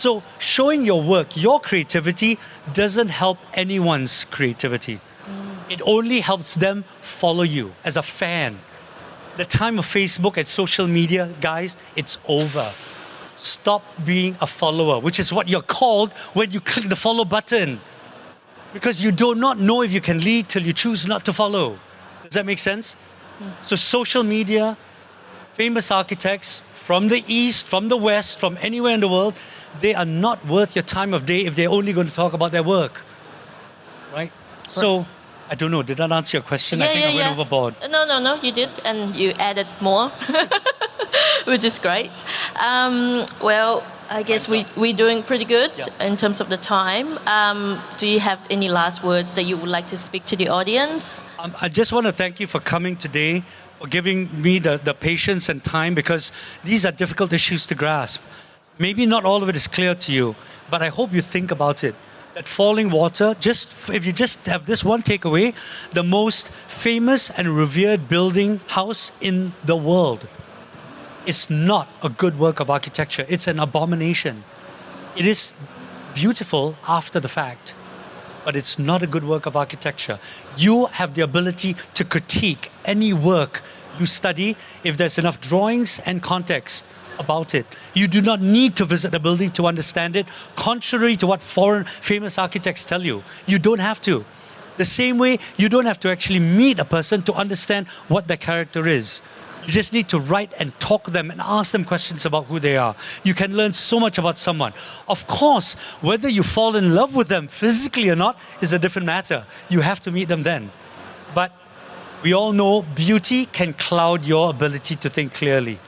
So showing your work, your creativity, doesn't help anyone's creativity. It only helps them follow you as a fan. The time of Facebook and social media, guys, it's over. Stop being a follower, which is what you're called when you click the follow button. Because you do not know if you can lead till you choose not to follow. Does that make sense? So social media, famous architects from the East, from the West, from anywhere in the world, they are not worth your time of day if they're only going to talk about their work. Right? So, I don't know, did that answer your question? I think I went overboard. No, you did, and you added more, which is great. Well, I guess we're doing pretty good in terms of the time. Do you have any last words that you would like to speak to the audience? I just want to thank you for coming today, for giving me the patience and time, because these are difficult issues to grasp. Maybe not all of it is clear to you, but I hope you think about it. That falling water, if you just have this one takeaway, the most famous and revered house in the world is not a good work of architecture. It's an abomination. It is beautiful after the fact, but it's not a good work of architecture. You have the ability to critique any work you study if there's enough drawings and context about it. You do not need to visit a building to understand it, contrary to what foreign famous architects tell you. You don't have to. The same way, you don't have to actually meet a person to understand what their character is. You just need to write and talk to them and ask them questions about who they are. You can learn so much about someone. Of course, whether you fall in love with them physically or not is a different matter. You have to meet them then. But we all know beauty can cloud your ability to think clearly.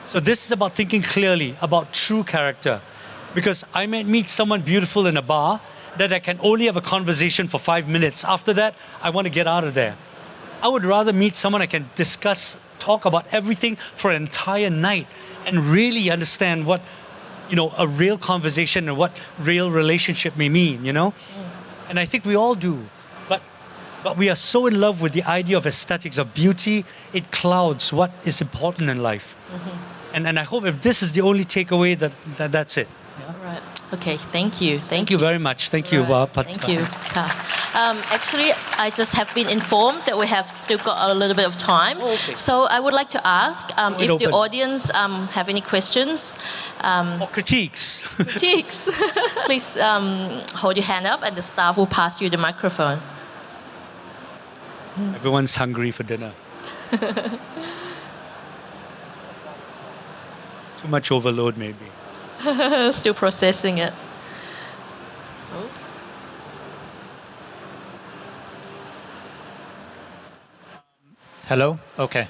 So this is about thinking clearly, about true character. Because I might meet someone beautiful in a bar that I can only have a conversation for 5 minutes. After that, I want to get out of there. I would rather meet someone I can talk about everything for an entire night and really understand what, a real conversation and what real relationship may mean, And I think we all do. But we are so in love with the idea of aesthetics, of beauty, it clouds what is important in life. And I hope if this is the only takeaway, that's it. Yeah? Right. Okay, thank you. Thank you very much. Thank you. Thank you. Actually, I just have been informed that we have still got a little bit of time. Okay. So I would like to ask if the audience have any questions. Or critiques. Critiques. Please hold your hand up and the staff will pass you the microphone. Everyone's hungry for dinner. Too much overload, maybe. Still processing it. Hello? Okay.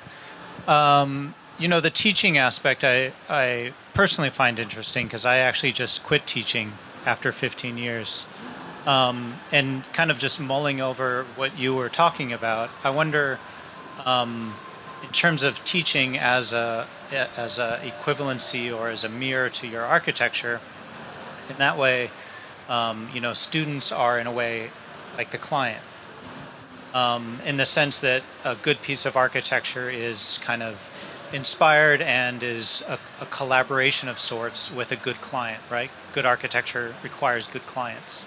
The teaching aspect I personally find interesting because I actually just quit teaching after 15 years. And kind of just mulling over what you were talking about, I wonder, in terms of teaching as a equivalency or as a mirror to your architecture, in that way, students are in a way like the client, in the sense that a good piece of architecture is kind of inspired and is a collaboration of sorts with a good client, right? Good architecture requires good clients.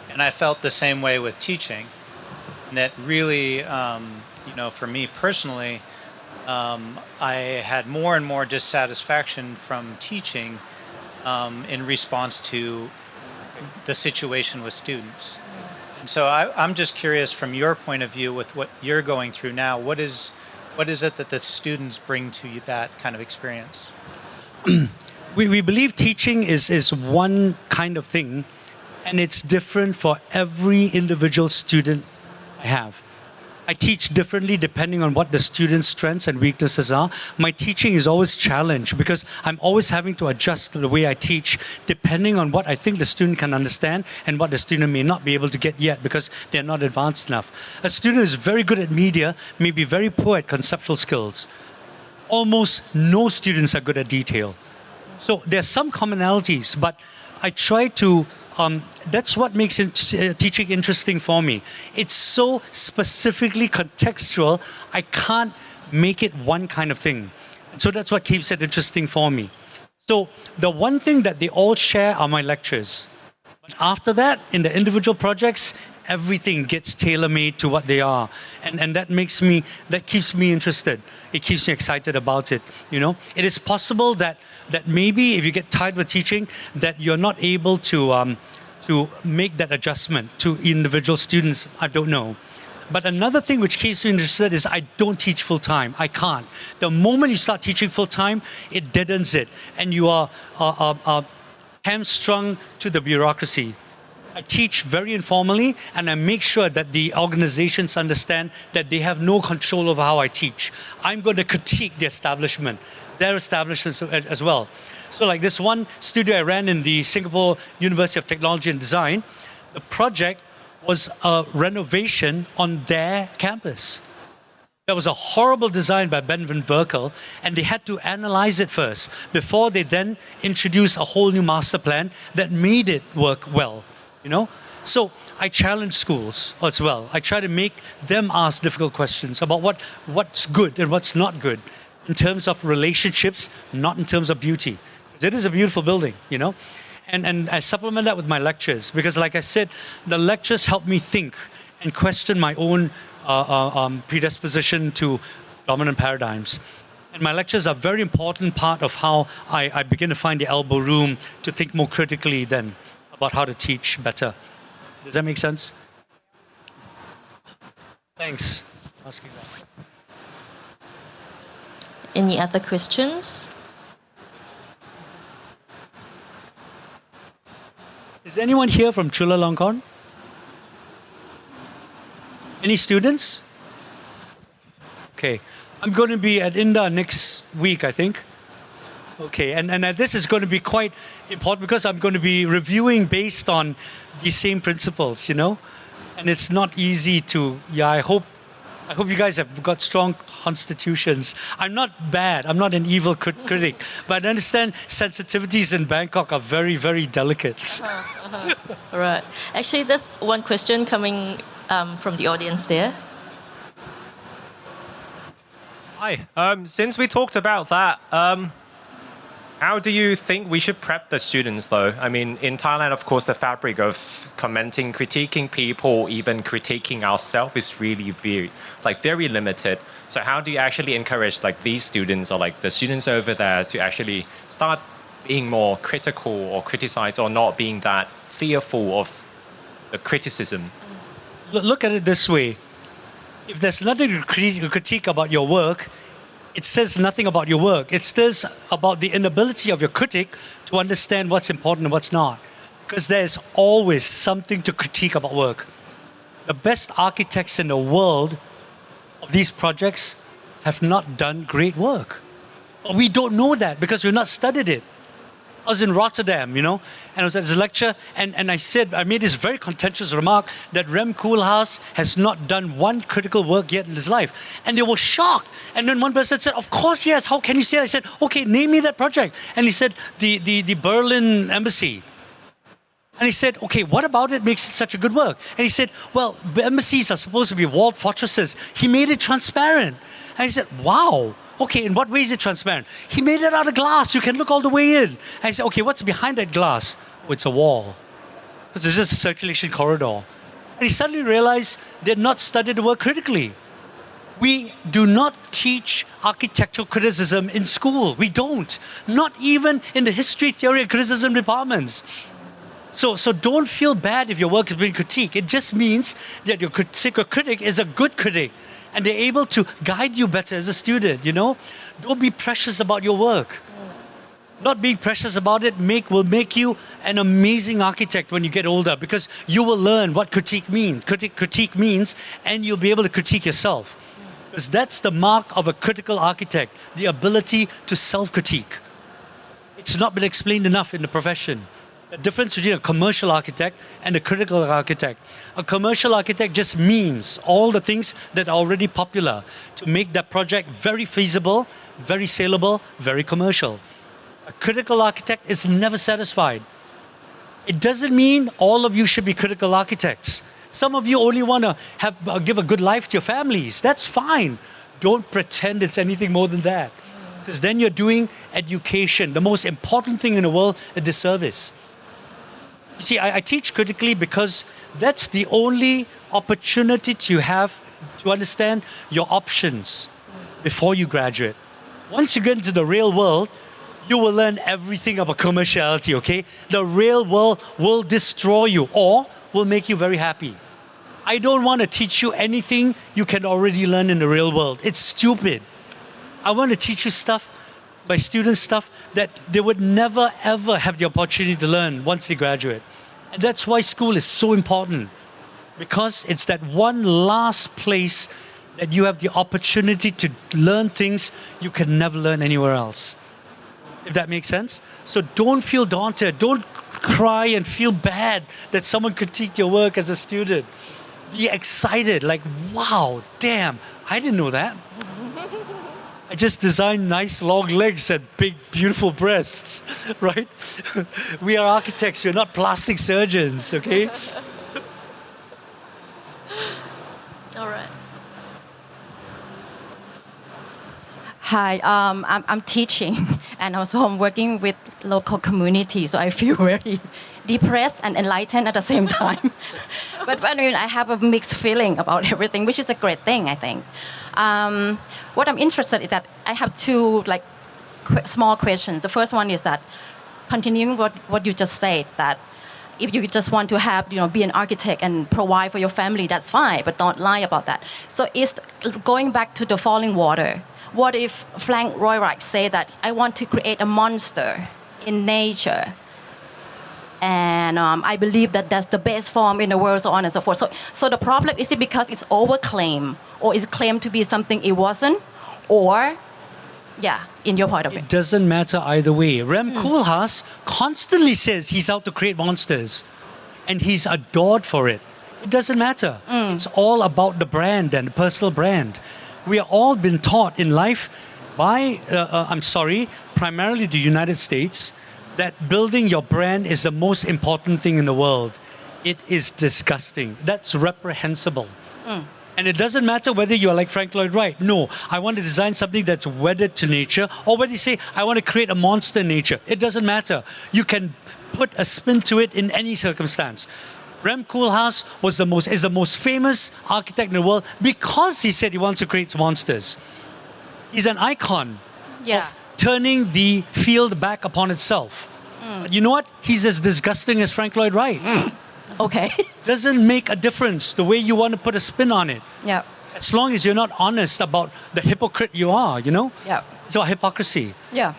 And I felt the same way with teaching, that really, for me personally, I had more and more dissatisfaction from teaching in response to the situation with students. And so I'm just curious from your point of view with what you're going through now, what is it that the students bring to you that kind of experience? We believe teaching is one kind of thing, and it's different for every individual student I have. I teach differently depending on what the student's strengths and weaknesses are. My teaching is always challenged because I'm always having to adjust to the way I teach depending on what I think the student can understand and what the student may not be able to get yet because they're not advanced enough. A student who is very good at media may be very poor at conceptual skills. Almost no students are good at detail. So there's some commonalities, but I try to that's what makes teaching interesting for me. It's so specifically contextual, I can't make it one kind of thing. So that's what keeps it interesting for me. So the one thing that they all share are my lectures. But after that, in the individual projects, everything gets tailor-made to what they are. And that keeps me interested. It keeps me excited about it. It is possible that maybe if you get tired with teaching, that you're not able to make that adjustment to individual students. I don't know. But another thing which keeps me interested is I don't teach full-time. I can't. The moment you start teaching full-time, it deadens it. And you are hamstrung to the bureaucracy. I teach very informally, and I make sure that the organizations understand that they have no control over how I teach. I'm going to critique the establishment, their establishments as well. So like this one studio I ran in the Singapore University of Technology and Design, the project was a renovation on their campus. That was a horrible design by Ben van Berkel, and they had to analyze it first before they then introduced a whole new master plan that made it work well. So I challenge schools as well. I try to make them ask difficult questions about what's good and what's not good in terms of relationships, not in terms of beauty. It is a beautiful building, And I supplement that with my lectures because, like I said, the lectures help me think and question my own predisposition to dominant paradigms. And my lectures are a very important part of how I begin to find the elbow room to think more critically then about how to teach better. Does that make sense? Thanks for asking that. Any other questions? Is anyone here from Chulalongkorn? Any students? Okay. I'm going to be at INDA next week, I think. Okay, and this is going to be quite important because I'm going to be reviewing based on these same principles, And it's not easy to, I hope you guys have got strong constitutions. I'm not bad. I'm not an evil critic. But I understand sensitivities in Bangkok are very, very delicate. All right. Actually, there's one question coming from the audience there. Hi. Since we talked about that, How do you think we should prep the students, though? I mean, in Thailand, of course, the fabric of commenting, critiquing people, even critiquing ourselves is really very limited. So how do you actually encourage these students or the students over there to actually start being more critical or criticize or not being that fearful of the criticism? Look at it this way. If there's nothing to critique about your work, it says nothing about your work. It says about the inability of your critic to understand what's important and what's not. Because there's always something to critique about work. The best architects in the world of these projects have not done great work. We don't know that because we've not studied it. I was in Rotterdam, and I was at this lecture, and I made this very contentious remark that Rem Koolhaas has not done one critical work yet in his life. And they were shocked. And then one person said, of course he has. How can you say that? I said, okay, name me that project. And he said, the Berlin embassy. And he said, okay, what about it makes it such a good work? And he said, well, the embassies are supposed to be walled fortresses. He made it transparent. And I said, wow. Okay, in what way is it transparent? He made it out of glass. You can look all the way in. And I said, okay, what's behind that glass? Oh, it's a wall. Because there's just a circulation corridor. And he suddenly realized they had not studied the work critically. We do not teach architectural criticism in school. We don't. Not even in the history, theory, and criticism departments. So don't feel bad if your work is being critiqued. It just means that your critic is a good critic. And they're able to guide you better as a student, Don't be precious about your work. Not being precious about it will make you an amazing architect when you get older because you will learn what critique means. Critique means, and you'll be able to critique yourself. Because that's the mark of a critical architect, the ability to self-critique. It's not been explained enough in the profession. The difference between a commercial architect and a critical architect. A commercial architect just means all the things that are already popular to make that project very feasible, very saleable, very commercial. A critical architect is never satisfied. It doesn't mean all of you should be critical architects. Some of you only want to give a good life to your families. That's fine. Don't pretend it's anything more than that. Because then you're doing education, the most important thing in the world, a disservice. You see, I teach critically because that's the only opportunity you have to understand your options before you graduate. Once you get into the real world, you will learn everything about commerciality, okay? The real world will destroy you or will make you very happy. I don't want to teach you anything you can already learn in the real world. It's stupid. I want to teach you my students stuff that they would never ever have the opportunity to learn once they graduate. And that's why school is so important. Because it's that one last place that you have the opportunity to learn things you can never learn anywhere else. If that makes sense? So don't feel daunted. Don't cry and feel bad that someone critiqued your work as a student. Be excited, like, wow, damn, I didn't know that. I just designed nice long legs and big, beautiful breasts, right? We are architects, we're not plastic surgeons, okay? All right. Hi, I'm teaching and also I'm working with local community, so I feel very depressed and enlightened at the same time. But I have a mixed feeling about everything, which is a great thing, I think. What I'm interested in is that I have two small questions. The first one is that continuing what you just said, that if you just want to have, be an architect and provide for your family, that's fine, but don't lie about that. So it's going back to the falling water. What if Frank Royrich say that I want to create a monster in nature? And I believe that that's the best form in the world, so on and so forth. So the problem, is it because it's overclaimed, or is it claimed to be something it wasn't? Or, in your point of view. It doesn't matter either way. Rem Koolhaas constantly says he's out to create monsters. And he's adored for it. It doesn't matter. It's all about the brand and the personal brand. We are all been taught in life by, primarily the United States, that building your brand is the most important thing in the world. It is disgusting. That's reprehensible. And it doesn't matter whether you're like Frank Lloyd Wright. No, I want to design something that's wedded to nature. Or whether you say, I want to create a monster in nature. It doesn't matter. You can put a spin to it in any circumstance. Rem Koolhaas is the most famous architect in the world because he said he wants to create monsters. He's an icon of turning the field back upon itself. But you know what? He's as disgusting as Frank Lloyd Wright. Okay. Doesn't make a difference the way you want to put a spin on it. Yeah. As long as you're not honest about the hypocrite you are, you know? Yeah. It's all hypocrisy. Yeah.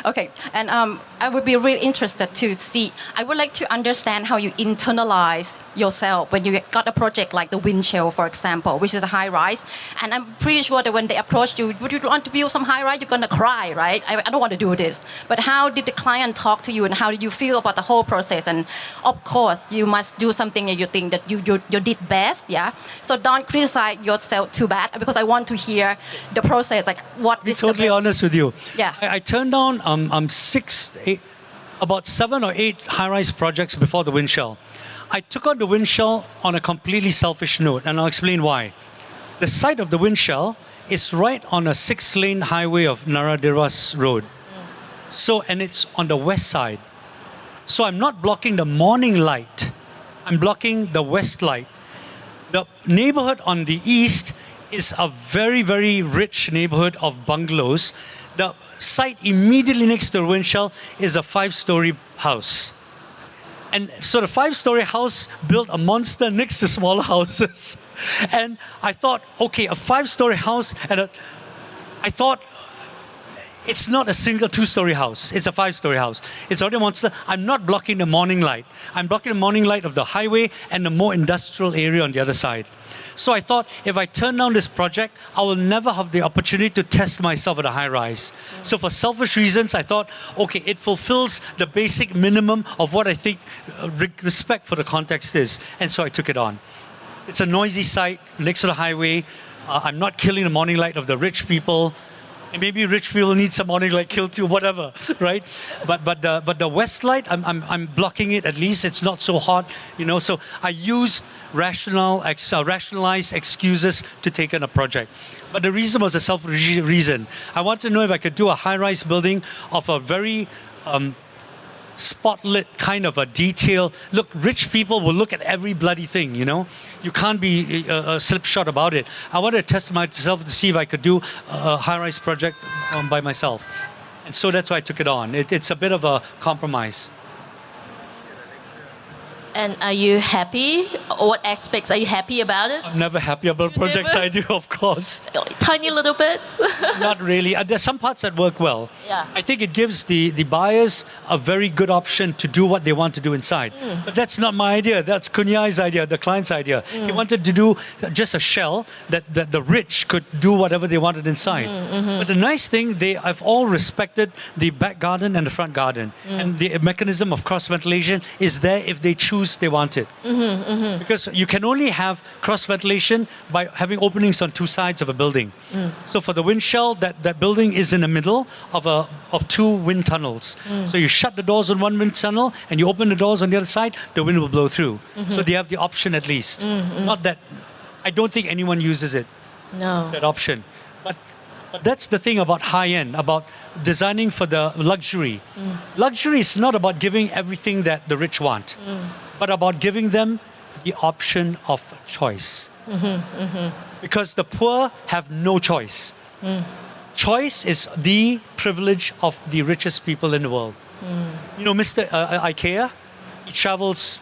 Okay, and I would be really interested to see. I would like to understand how you internalize yourself when you got a project like the Windshell, for example, which is a high rise. And I'm pretty sure that when they approach you, would you want to build some high rise? You're gonna cry, right? I don't want to do this. But how did the client talk to you, and how did you feel about the whole process? And of course, you must do something that you think that you did best, yeah. So don't criticize yourself too bad, because I want to hear the process, like what. Be totally honest with you. Yeah. I turned down about 7 or 8 high-rise projects before the Windshell. I took on the Windshell on a completely selfish note, and I'll explain why. The site of the Windshell is right on a 6-lane highway of Naradhiwas Road. So, and it's on the west side. So I'm not blocking the morning light. I'm blocking the west light. The neighborhood on the east is a very, very rich neighborhood of bungalows. The site immediately next to the Windshell is a 5-story house. And so the 5-story house built a monster next to smaller houses. And I thought, okay, a 5-story house, and I thought, it's not a single 2-story house. It's a 5-story house. It's already a monster. I'm not blocking the morning light. I'm blocking the morning light of the highway and the more industrial area on the other side. So I thought, if I turn down this project, I will never have the opportunity to test myself at a high rise. So for selfish reasons, I thought, okay, it fulfills the basic minimum of what I think respect for the context is. And so I took it on. It's a noisy site next to the highway. I'm not killing the morning light of the rich people. And maybe rich people need some morning light killed too, whatever, right? But the west light, I'm blocking it at least. It's not so hot, you know. So I used rationalized excuses to take on a project. But the reason was a selfish reason. I wanted to know if I could do a high-rise building of a very spotlit kind of a detail. Look, rich people will look at every bloody thing, you know. You can't be slipshod about it. I wanted to test myself to see if I could do a high-rise project by myself. And so that's why I took it on. It's a bit of a compromise. And are you happy? What aspects are you happy about it? I'm never happy about projects I do, of course. Tiny little bits? Not really. There's some parts that work well. Yeah. I think it gives the buyers a very good option to do what they want to do inside. But that's not my idea. That's Kunyai's idea, the client's idea. He wanted to do just a shell that the rich could do whatever they wanted inside. But the nice thing, they have all respected the back garden and the front garden. And the mechanism of cross-ventilation is there if they choose they want it. Because you can only have cross-ventilation by having openings on 2 sides of a building. So for the Windshell, that building is in the middle of 2 wind tunnels. So you shut the doors on one wind tunnel and you open the doors on the other side, the wind will blow through. So they have the option at least. Not that, I don't think anyone uses it. No. That option. But that's the thing about high-end, about designing for the luxury. Luxury is not about giving everything that the rich want, but about giving them the option of choice. Because the poor have no choice. Choice is the privilege of the richest people in the world. You know, Mr. IKEA, he travels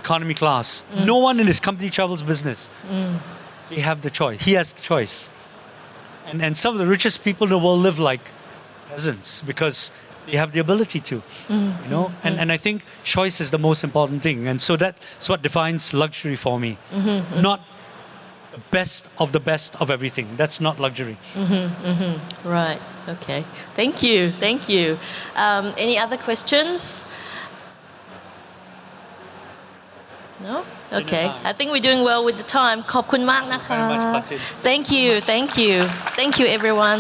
economy class. No one in his company travels business. They have the choice. He has the choice. And some of the richest people in the world live like peasants because they have the ability to, you know. And I think choice is the most important thing. And so that's what defines luxury for me. Not the best of everything. That's not luxury. Right. Okay. Thank you. Thank you. Any other questions? No? Okay. I think we're doing well with the time. ขอบคุณมากนะคะ Thank you very much, Patin. Thank you. Thank you. Thank you, everyone.